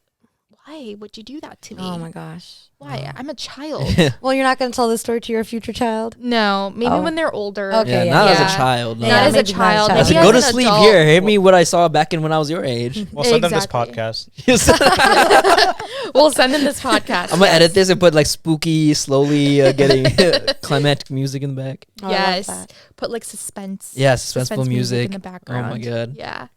why would you do that to me? Oh my gosh. Why? I'm a child. Well, you're not going to tell this story to your future child? No, maybe when they're older. Okay, not as a child. No. Not as a maybe child. not as a Maybe child. Go to as an sleep adult. here. Hear me what I saw back in when I was your age. We'll send them this Exactly. podcast. We'll send them this podcast. I'm gonna edit this and put like spooky, slowly getting climactic music in the back. Oh, I love Yes. that. Put like suspense. Yeah, suspenseful music in the background. Oh my god, Yeah.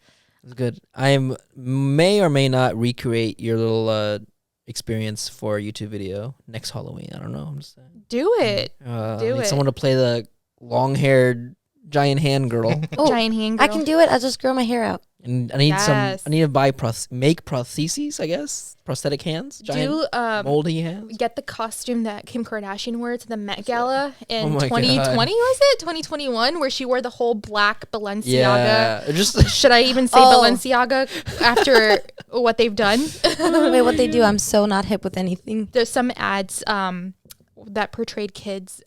it's good. I may or may not recreate your little experience for a YouTube video next Halloween. I don't know. I'm just saying. Do it. Do Do I need it. someone to play the long-haired giant hand girl, Oh, Giant hand I girl. can do it. I'll just grow my hair out. and I need Yes. I need to buy make prostheses. I guess prosthetic hands, giant moldy hands. Get the costume that Kim Kardashian wore to the Met Gala Oh in my 2020, God. was it? 2021, where she wore the whole black Balenciaga. Yeah, just Should I even say Oh. Balenciaga after what they've done? Wait, what they do? I'm so not hip with anything. There's some ads that portrayed kids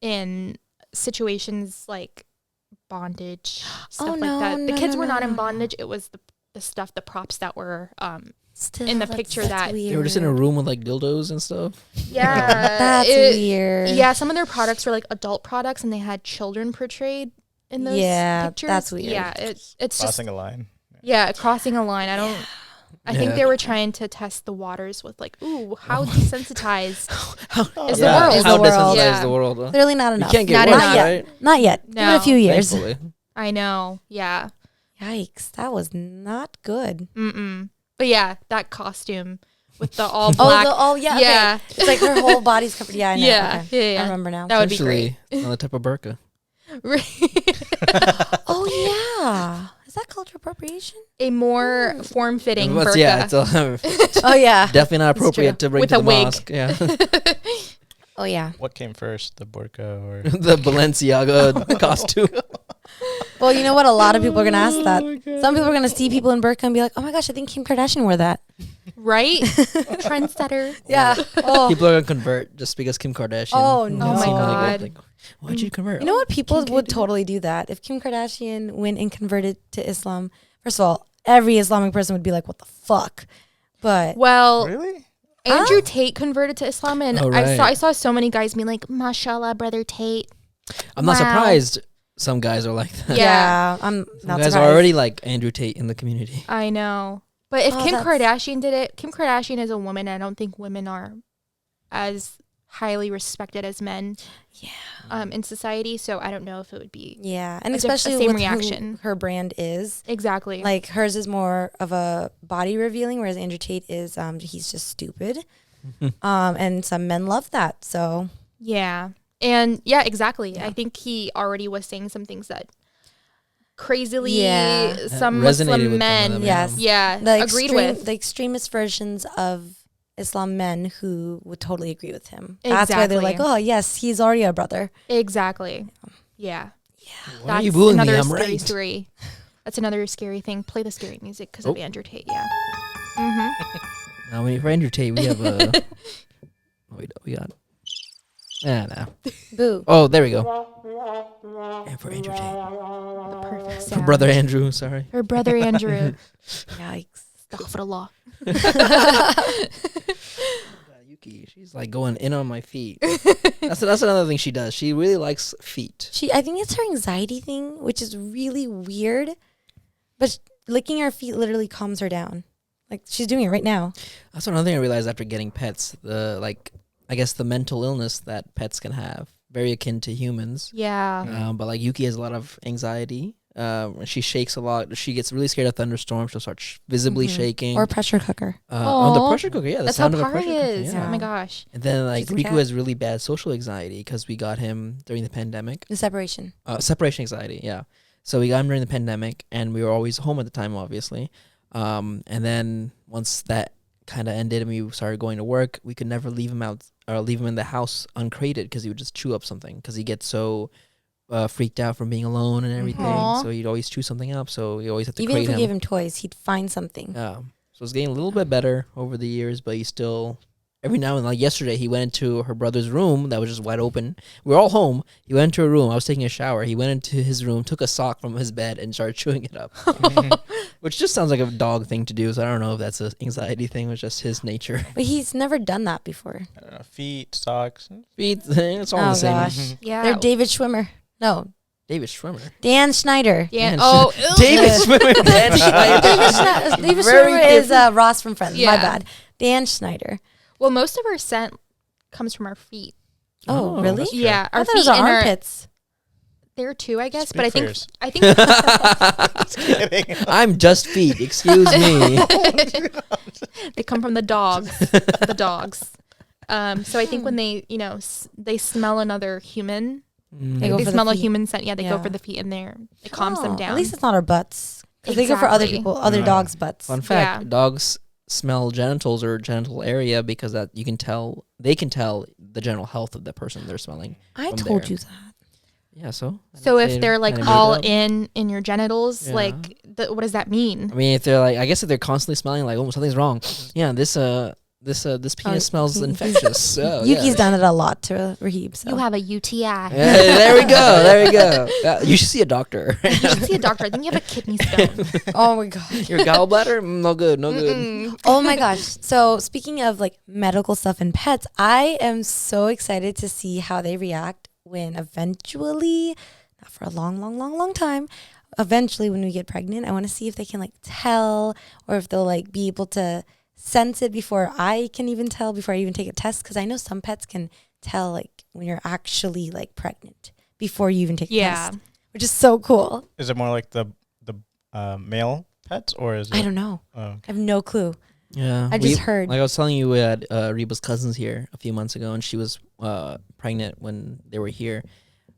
in situations like bondage, stuff like no, that. The no, kids no, were no, not in no. bondage. It was the stuff, the props that were Still, in the picture that- they were just in a room with like dildos and stuff. yeah, That's weird. Yeah, some of their products were like adult products, and they had children portrayed in those Yeah, pictures. that's weird. Yeah, it's just Crossing a line. crossing a line. I think they were trying to test the waters with like, ooh, how desensitized is the world? Is How the world. desensitized Yeah. is the world? Huh? Clearly not You enough. can't get Not worse, enough. yet. right? Not yet. Give it a No. few years. Thankfully. I know. Yeah. Yikes, that was not good. But yeah, that costume with the all black. Yeah. Yeah. Okay. It's like her whole body's covered. Yeah, I know. Yeah, Okay. yeah. I remember now. That would be great. Essentially, another type of burqa. Oh yeah, is that cultural appropriation? A more form-fitting But burqa. yeah, it's Oh yeah. definitely not appropriate true. to bring With to a the wig. mosque. Yeah, Oh yeah. What came first, the burqa or? the Balenciaga costume. Well, you know what? A lot of people are gonna ask that. Some people are gonna see people in burqa and be like, "Oh my gosh, I think Kim Kardashian wore that." Right? Trendsetter. Yeah. Oh. People are gonna convert just because Kim Kardashian. Oh, no. Oh my seemed like God. it. Like, why'd you convert? You know what? People Kim would K did totally do that if Kim Kardashian went and converted to Islam. First of all, every Islamic person would be like, "What the fuck?" But Well, Really? Andrew Tate converted to Islam, and Oh, I right. saw so many guys being like, "Mashallah, brother Tate." I'm not Wow. surprised. Some guys are like that. Yeah. I'm Some not guys surprised. are already like Andrew Tate in the community. I know. But if Oh, Kim that's- Kardashian did it, Kim Kardashian is a woman. I don't think women are as highly respected as men. Yeah. In society. So I don't know if it would be Yeah, and a especially same with reaction. who her brand is. exactly Like hers is more of a body revealing, whereas Andrew Tate is he's just stupid. And some men love that. So yeah. And yeah, exactly. I think he already was saying some things that crazily Yeah. some Resonated Muslim with some of men them, Yes. yeah the agreed with. the extremist versions of Islam men who would totally agree with him. That's why they're like, Exactly. "Oh yes, he's already a brother." Exactly. Yeah. Why are you booing me? another I'm scary right. story. That's another scary thing. Play the scary music because Oh. of Andrew Tate. Yeah. Now, for Andrew Tate, we have a. we got. Nah. Boo. Oh, there we go. And for Andrew Tate. The perfect For sound. brother Andrew, sorry. Her brother Andrew. Yikes. Astaghfirullah. Yuki, she's like going in on my feet. That's another thing she does. She really likes feet. I think it's her anxiety thing, which is really weird. But licking her feet literally calms her down. Like she's doing it right now. That's another thing I realized after getting pets. I guess the mental illness that pets can have, very akin to humans. Yeah. But like Yuki has a lot of anxiety. She shakes a lot. She gets really scared of thunderstorms. She'll start visibly shaking. Or pressure cooker. The Aw. pressure cooker. Yeah, the That's how sound of a Pari pressure cooker. is. Yeah. Oh my gosh. And then like She's a Riku cat. has really bad social anxiety because we got him during the pandemic. The separation. Separation anxiety, yeah. So we got him during the pandemic, and we were always home at the time, obviously. And then once that kind of ended and we started going to work, we could never leave him out or leave him in the house uncrated because he would just chew up something because he gets so freaked out from being alone and everything. Aw. So he'd always chew something up. So you always have to Even if crate we him. gave him toys, he'd find something. Yeah. So it's getting a little bit better over the years, but he still every now and then, like yesterday, he went into her brother's room that was just wide open. We were all home. He went into a room. I was taking a shower. He went into his room, took a sock from his bed, and started chewing it up. Which just sounds like a dog thing to do. So I don't know if that's an anxiety thing or just his nature. But he's never done that before. I don't know, feet, socks. Feet, it's all the same. Gosh. Yeah. They're David Schwimmer. No, David Schwimmer. Dan Schneider. Yeah. Dan Oh, David Schwimmer. Dan Schneider. David Very Schwimmer is Ross from Friends. Yeah. My bad. Dan Schneider. well, most of our scent comes from our feet. Oh, Oh, really? that's true. Yeah, I our thought it was feet our and our armpits. there too, I guess. Speak But I for think yours. I think Just kidding. I'm just feet. Excuse me. they come from the dogs. The dogs. So I think when they, they smell another human, They go they for the smell a feet. human scent. Yeah, they go Yeah. for the feet, and it calms them Oh, down. At least it's not our butts. Because they go for other Exactly. people, other Yeah. dogs' butts. Fun fact: Yeah. dogs smell genitals or genital area because that you can tell. They can tell the general health of the person they're smelling. I from told there. you that. Yeah. So. So I if didn't they're say- I like didn't make it all up. in your genitals, Yeah. like what does that mean? I mean, if they're like, I guess if they're constantly smelling like, oh, something's wrong. Yeah. This penis smells he- infectious. So, Yuki's yeah. done it a lot to Raheeb. So. You have a UTI. Yeah, there we go. There we go. You should see a doctor. You should see a doctor. I think you have a kidney stone. Oh my god. Your gallbladder? No good. No good. Mm-mm. Oh my gosh. So speaking of like medical stuff and pets, I am so excited to see how they react when eventually, not for a long time, eventually when we get pregnant, I want to see if they can like tell or if they'll like be able to sense it before I can even tell, before I even take a test. Because I know some pets can tell like when you're actually like pregnant before you even take a Yeah. test, which is so cool. Is it more like the male pets, or is it? I don't know. Oh, okay. I have no clue. Yeah. I just heard. Like I was telling you, we had Reba's cousins here a few months ago, and she was pregnant when they were here.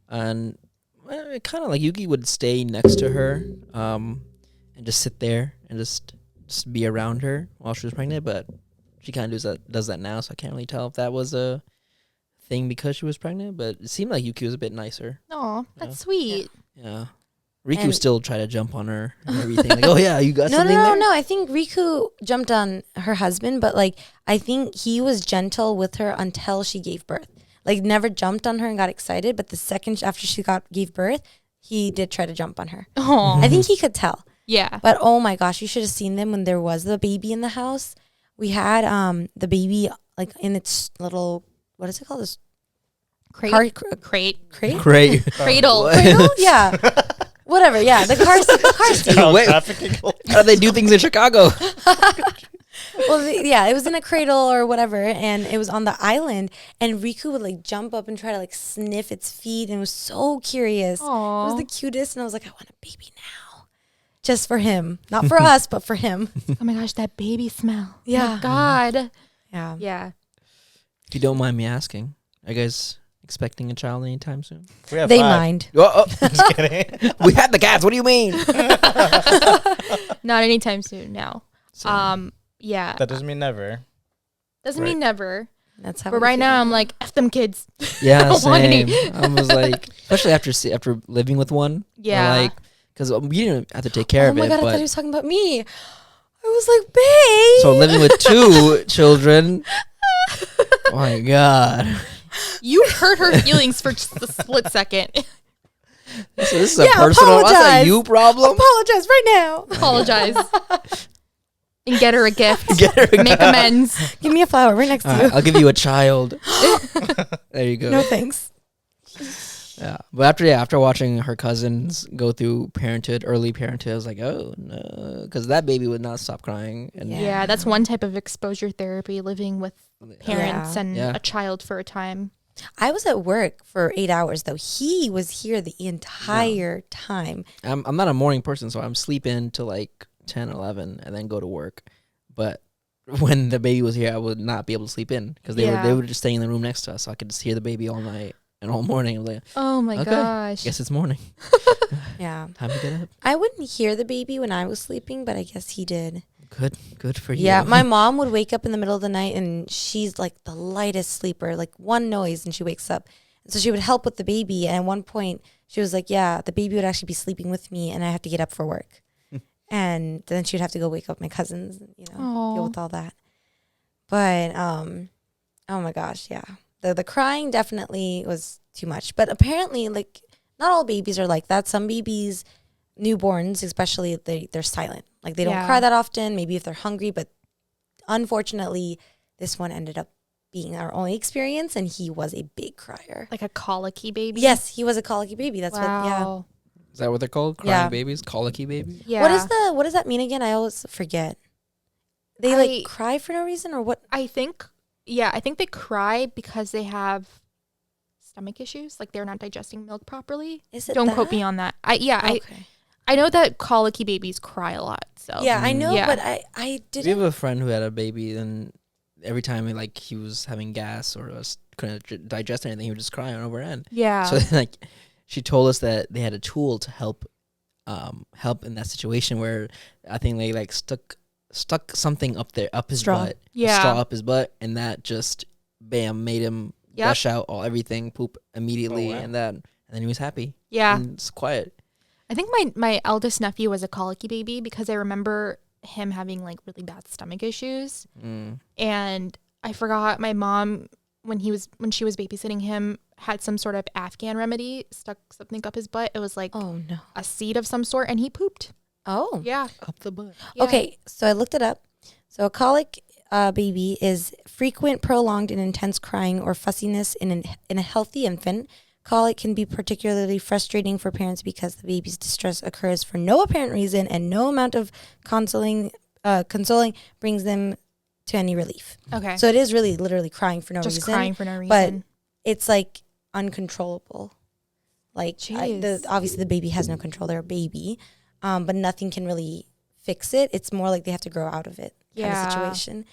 And kind of like Yuki would stay next to her and just sit there and just be around her while she was pregnant. But she kind of does that now, so I can't really tell if that was a thing because she was pregnant. But it seemed like Yuki was a bit nicer. Oh, that's sweet. Yeah. Riku And- still tried to jump on her and everything. Like, oh yeah, you got No, something there? no. I think Riku jumped on her husband, but like I think he was gentle with her until she gave birth. Like never jumped on her and got excited, but the second after she gave birth, he did try to jump on her. Oh, I think he could tell. yeah. But oh my gosh, you should have seen them when there was the baby in the house. We had the baby like in its little, what is it called? This Crate. crate? Great. Cradle. Cradle? Yeah. Whatever, yeah. The car seat. Child Wait. trafficking. How do they do things in Chicago? Well, yeah, it was in a cradle or whatever, and it was on the island. And Riku would like jump up and try to like sniff its feet, and was so curious. It was Aw. the cutest, and I was like, I want a baby now, just for him, not for us, but for him. Oh my gosh, that baby smell. Yeah. Oh my God. Yeah. Yeah. If you don't mind me asking, are you guys expecting a child anytime soon? We have They 5. mind. Oh, Just kidding. we had the cats. What do you mean? Not anytime soon. No. So, Yeah. That doesn't mean never. Doesn't right. mean never. That's how. But we right feel. now, I'm like, F them kids. yeah, don't want any. same. I was like, especially after living with one. Yeah. Like, because we didn't have to take care Oh of my it, god, I thought he but was talking about me. I was like, babe. so living with 2 children. Oh my god. You hurt her feelings for just a split second. So this is a Yeah, personal. That's a apologize. you problem. Apologize right now. Apologize. And get her a gift. Get her a Make amends. Give me a flower right next All to right, you. I'll give you a child. There you go. No thanks. Yeah, but after watching her cousins go through early parenthood, I was like, oh no, because that baby would not stop crying. And Yeah. Yeah, that's one type of exposure therapy, living with parents Yeah. and Yeah. a child for a time. I was at work for 8 hours though. He was here the entire time. I'm not a morning person, so I'm sleeping till like 10, 11, and then go to work. But when the baby was here, I would not be able to sleep in because they Yeah. were just staying in the room next to us, so I could just hear the baby all night and all morning. I was like, Oh my Okay. gosh. guess it's morning. Yeah. Time to get up. I wouldn't hear the baby when I was sleeping, but I guess he did. Good for you. Yeah, my mom would wake up in the middle of the night and she's like the lightest sleeper, like one noise and she wakes up. And so she would help with the baby. And at one point she was like, yeah, the baby would actually be sleeping with me and I have to get up for work. And then she would have to go wake up my cousins, and, deal Aw. with all that. But Oh my gosh, yeah. The crying definitely was too much. But apparently, like, not all babies are like that. Some babies, newborns especially, they're silent. Like, they don't cry that often, maybe if they're hungry. But unfortunately, this one ended up being our only experience, and he was a big crier. Like a colicky baby? Yes, he was a colicky baby. That's what, yeah. Is that what they're called? Crying babies? Colicky babies? Yeah. What does that mean again? I always forget. They like cry for no reason, or what? I think they cry because they have stomach issues, like they're not digesting milk properly. Don't quote me on that. I know that colicky babies cry a lot. So yeah, I know, but I didn't. We have a friend who had a baby, and every time he was having gas or couldn't digest anything, he would just cry on over end. Yeah. So she told us that they had a tool to help in that situation where I think they stuck something up his butt. Yeah. A straw up his butt, and that just made him gush out everything, poop immediately, and then he was happy. Yeah. And it's quiet. I think my eldest nephew was a colicky baby because I remember him having like really bad stomach issues. And I forgot my mom when she was babysitting him had some sort of Afghan remedy, stuck something up his butt. It was like a seed of some sort, and he pooped. Oh. Yeah. Up the butt. Yeah. Okay, so I looked it up. So a colic baby is frequent, prolonged, and intense crying or fussiness in a healthy infant. Colic can be particularly frustrating for parents because the baby's distress occurs for no apparent reason, and no amount of consoling brings them to any relief. Okay. So it is really literally crying for no reason. Just crying for no reason. But it's like uncontrollable. Like obviously the baby has no control. They're a baby. But nothing can really fix it. It's more like they have to grow out of it kind of situation,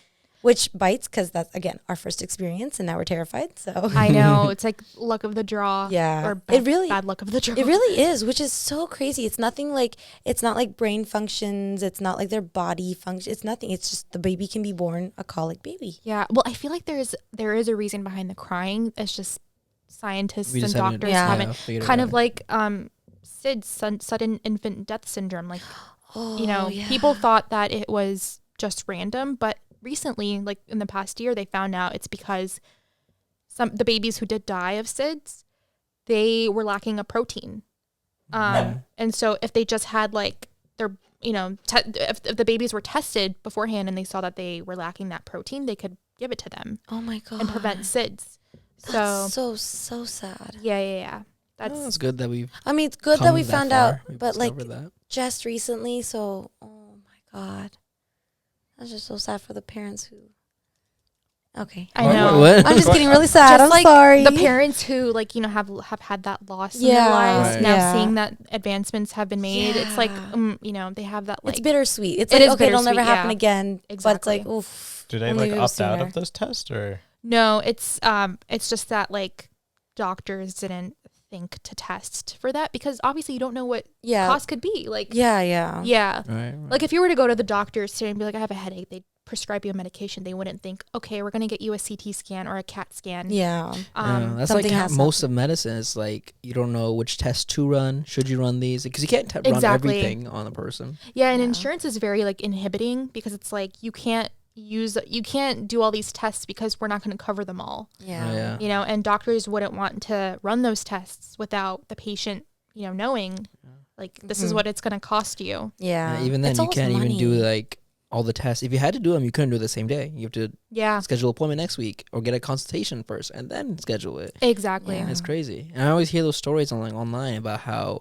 which bites because that's, again, our first experience, and now we're terrified. So I know. It's like luck of the draw. Yeah. Or bad luck of the draw. It really is, which is so crazy. It's nothing like, it's not like brain functions. It's not like their body functions. It's nothing. It's just the baby can be born a colic baby. Yeah. Well, I feel like there is a reason behind the crying. It's just scientists and doctors haven't kind of like, SIDS, sudden infant death syndrome. Like, people thought that it was just random, but recently, like in the past year, they found out it's because the babies who did die of SIDS, they were lacking a protein. And so if they just had like their, if the babies were tested beforehand and they saw that they were lacking that protein, they could give it to them. Oh my God. And prevent SIDS. That's so sad. Yeah. That's good that we. I mean, it's good that we found out, but like just recently. So, oh my God, that's just so sad for the parents who. Okay, I know. What? I'm just getting really sad. I'm sorry. The parents who have had that loss in their lives now, seeing that advancements have been made. It's like they have that like. It's bittersweet. It's like okay, it'll never happen again. Exactly. But it's like oof. Do they like opt out of this test or? No, it's just that like doctors didn't think to test for that because obviously you don't know what cost could be. Like Right. Like if you were to go to the doctors today and be like, I have a headache, they'd prescribe you a medication. They wouldn't think, okay, we're gonna get you a CT scan or a CAT scan. That's like most of medicine is like you don't know which test to run. Should you run these? Because you can't run everything on a person. And insurance is very like inhibiting because it's like you can't do all these tests because we're not going to cover them all. And doctors wouldn't want to run those tests without the patient knowing like this is what it's going to cost you. Even then you can't even do like all the tests. If you had to do them, you couldn't do it the same day. You have to schedule an appointment next week or get a consultation first and then schedule it. Exactly. It's crazy. And I always hear those stories online about how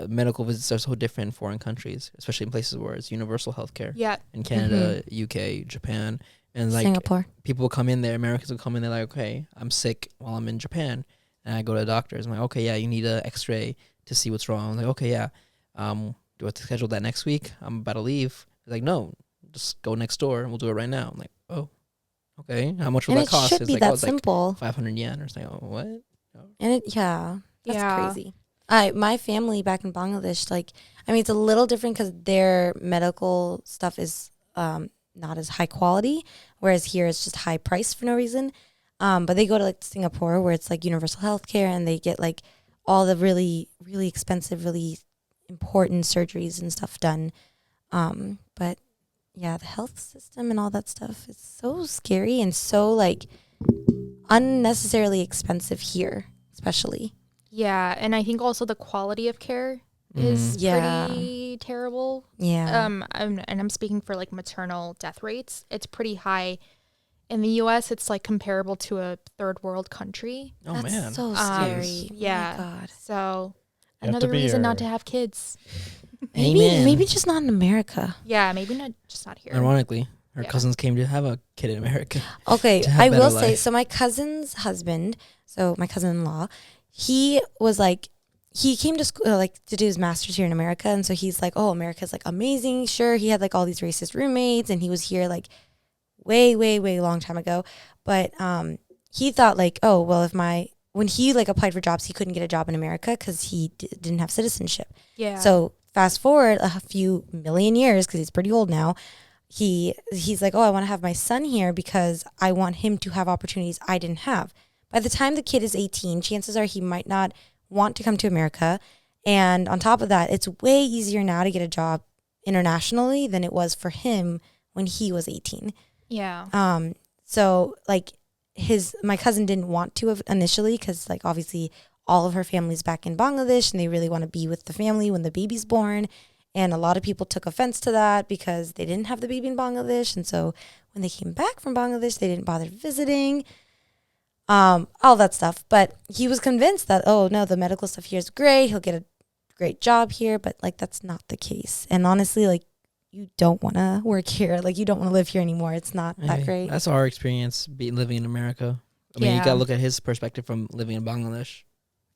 medical visits are so different in foreign countries, especially in places where it's universal healthcare. In Canada, UK, Japan, and like Singapore. People will come in there. Americans will come in there like, okay, I'm sick while I'm in Japan, and I go to the doctors. I'm like, okay, yeah, you need an X-ray to see what's wrong. I'm like, okay, yeah. Do I have to schedule that next week? I'm about to leave. They're like, no, just go next door and we'll do it right now. I'm like, oh, okay. How much will that cost? It should be that simple. Like 500 yen or something. Oh, what? And that's crazy. My family back in Bangladesh, it's a little different because their medical stuff is not as high quality, whereas here it's just high price for no reason. But they go to like Singapore where it's like universal healthcare and they get like all the really, really expensive, really important surgeries and stuff done. But yeah, the health system and all that stuff is so scary and so like unnecessarily expensive here, especially. Yeah, and I think also the quality of care is pretty terrible. Yeah. I'm speaking for like maternal death rates. It's pretty high. In the U.S., it's like comparable to a third world country. Oh, That's man. so scary. Yeah. Oh my God. So You have another to be reason your- not to have kids. Maybe just not in America. Yeah, maybe not just not here. Ironically, her Yeah. cousins came to have a kid in America. Okay, To have I better will say, life. so my cousin's husband, so my cousin-in-law, he was like, he came to school like to do his master's here in America, and so he's like, oh, America's like amazing. Sure, he had like all these racist roommates, and he was here like way long time ago, but he thought like, oh, well, when he like applied for jobs, he couldn't get a job in America because he didn't have citizenship. Yeah. So fast forward a few million years, because he's pretty old now, he's like, oh, I want to have my son here because I want him to have opportunities I didn't have. By the time the kid is 18, chances are he might not want to come to America. And on top of that, it's way easier now to get a job internationally than it was for him when he was 18. Yeah. So like my cousin didn't want to have initially, because like obviously all of her family's back in Bangladesh and they really want to be with the family when the baby's born. And a lot of people took offense to that because they didn't have the baby in Bangladesh. And so when they came back from Bangladesh, they didn't bother visiting, all that stuff. But he was convinced that, oh no, the medical stuff here is great. He'll get a great job here. But like, that's not the case. And honestly, like, you don't want to work here. Like, you don't want to live here anymore. It's not that Hey, great. That's our experience living in America. I mean, you Yeah. got to look at his perspective from living in Bangladesh,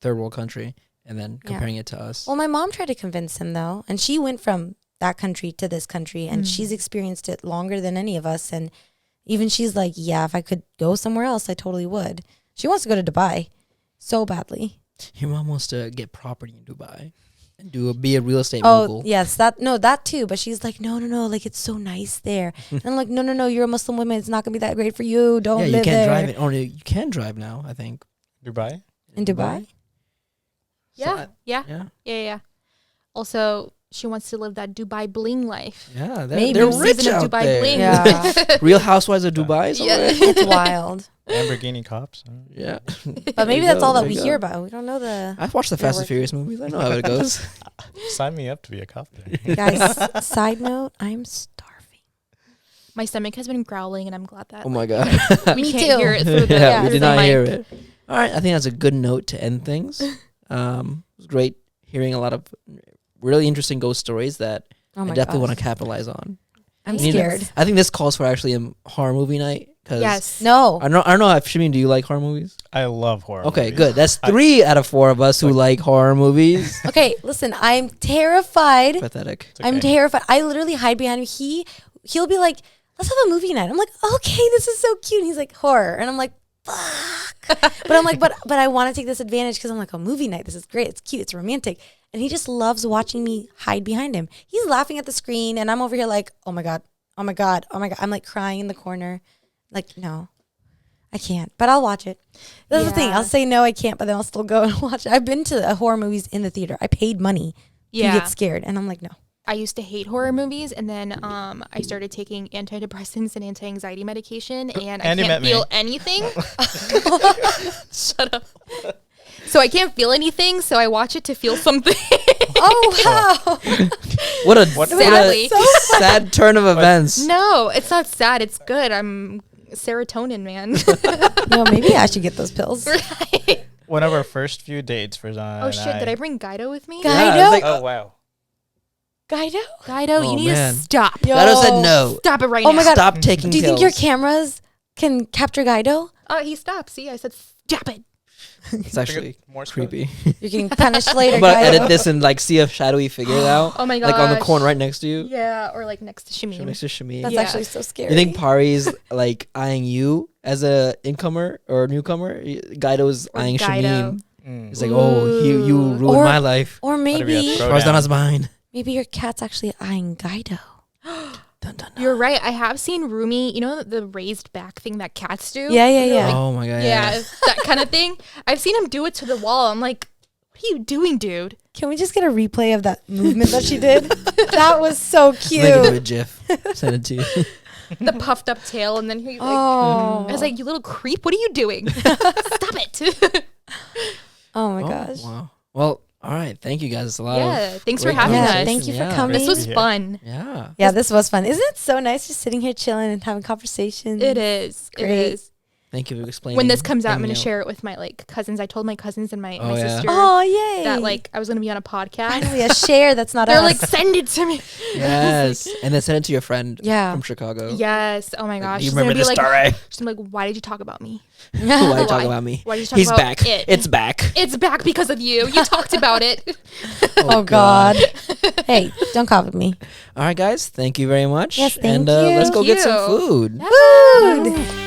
third world country, and then Yeah. comparing it to us. Well, my mom tried to convince him though, and she went from that country to this country, and Mm. she's experienced it longer than any of us. And even she's like, yeah, if I could go somewhere else, I totally would. She wants to go to Dubai so badly. Your mom wants to get property in Dubai and be a real estate Oh, mogul. yes, that too. But she's like, no, like it's so nice there. And I'm like, no, you're a Muslim woman. It's not gonna be that great for you. Don't Yeah, you live can't there. drive it. Oh, you can drive now, I think. Dubai? In Dubai? Yeah. Yeah. Also, she wants to live that Dubai bling life. Yeah, Maybe. they're Season rich of out Dubai there. bling. Yeah. Real Housewives of Dubai. Yeah. It's wild. Lamborghini cops? Yeah. But maybe you that's go, all that there we you hear go. about. We don't know the I've watched the Yeah, Fast and we're- Furious movies. I know how it goes. Sign me up to be a cop there. guys. Side note: I'm starving. My stomach has been growling, and I'm glad that Oh my god. we Me can't too. hear it through the, Yeah, we through did the not mic. hear it. All right, I think that's a good note to end things. It was great hearing a lot of really interesting ghost stories that Oh I my definitely gosh. want to capitalize on. I'm We need to- scared. I think this calls for actually a horror movie night. Cause Yes. No. I don't know if Shimeen, do you like horror movies? I love horror Okay, movies. good. That's 3 out of 4 of us who like horror movies. Okay, listen. I'm terrified. Pathetic. It's okay. I'm terrified. I literally hide behind him. He'll be like, "Let's have a movie night." I'm like, "Okay, this is so cute." And he's like, "Horror," and I'm like, "Fuck." But I'm like, but I want to take this advantage because I'm like, a movie night. This is great. It's cute. It's romantic. And he just loves watching me hide behind him. He's laughing at the screen, and I'm over here like, "Oh my god, oh my god, oh my god." I'm like crying in the corner. Like, no, I can't. But I'll watch it. That's the thing. Yeah. I'll say no, I can't, but then I'll still go and watch it. I've been to horror movies in the theater. I paid money to Yeah. get scared, and I'm like, no. I used to hate horror movies, and then I started taking antidepressants and anti-anxiety medication, and I And you can't met me. feel anything. Shut up. So I can't feel anything, so I watch it to feel something. Oh wow. What a Sadly. sad turn of events. No, it's not sad. It's good. I'm serotonin, man. No, maybe I should get those pills. One of our first few dates for Zana Oh and shit! Did I bring Guido with me? Guido? Yeah, it's like, Oh, wow. Guido? Guido, Oh, you need man. to stop. Yo. Guido said no. Stop it right Oh now. my God. Stop taking Do you think pills. your cameras can capture Guido? Oh, he stopped. See, I said stop it. It's actually More creepy. You're getting punished later, I'm about to Guido. edit this and like see a shadowy figure out. Oh my god. Like on the corner right next to you. Yeah, or like next to Shamim. Next to Shami. That's Yeah. actually so scary. You think Pari's like eyeing you as a incomer or newcomer? Guido's Or eyeing Guido. Shamim. He's like, oh, you Ooh. ruined Or- my life. or What if we maybe had throw- Farzana's mine. maybe your cat's actually eyeing Guido. Dun, dun, dun. You're right. I have seen Rumi. You know the raised back thing that cats do. Yeah. Oh my god. Yeah, that kind of thing. I've seen him do it to the wall. I'm like, what are you doing, dude? Can we just get a replay of that movement that she did? That was so Make it into a cute. GIF. Send it to you. the puffed up tail, and then he like, Oh. I was like, you little creep, what are you doing? Stop it. Oh my gosh. Wow. Well, all right. Thank you guys. A lot. Yeah, thanks for great having Yeah, us. thank you for Yeah. coming. This was fun. Yeah. Yeah, this was fun. Isn't it so nice just sitting here chilling and having conversations? It is. Great. It is. Thank you for explaining. When this comes out, I'm hanging going to share it with my like cousins. I told my cousins and my Oh, yeah. sister Oh, yay. that like I was going to be on a podcast. Finally a share that's not They're us. like, send it to me. Yes. And then send it to your friend Yeah. from Chicago. Yes. Oh my gosh. You She's remember gonna be this like, story? she's gonna be like, why did you talk about me? Why are you Why? talking about me? Why did you talk He's about back. it? It's back. It's back because of you. You talked about it. Oh, God. Hey, don't cough at me. All right, guys. Thank you very much. Yes, thank and you. let's go Thank get some you. food. Food.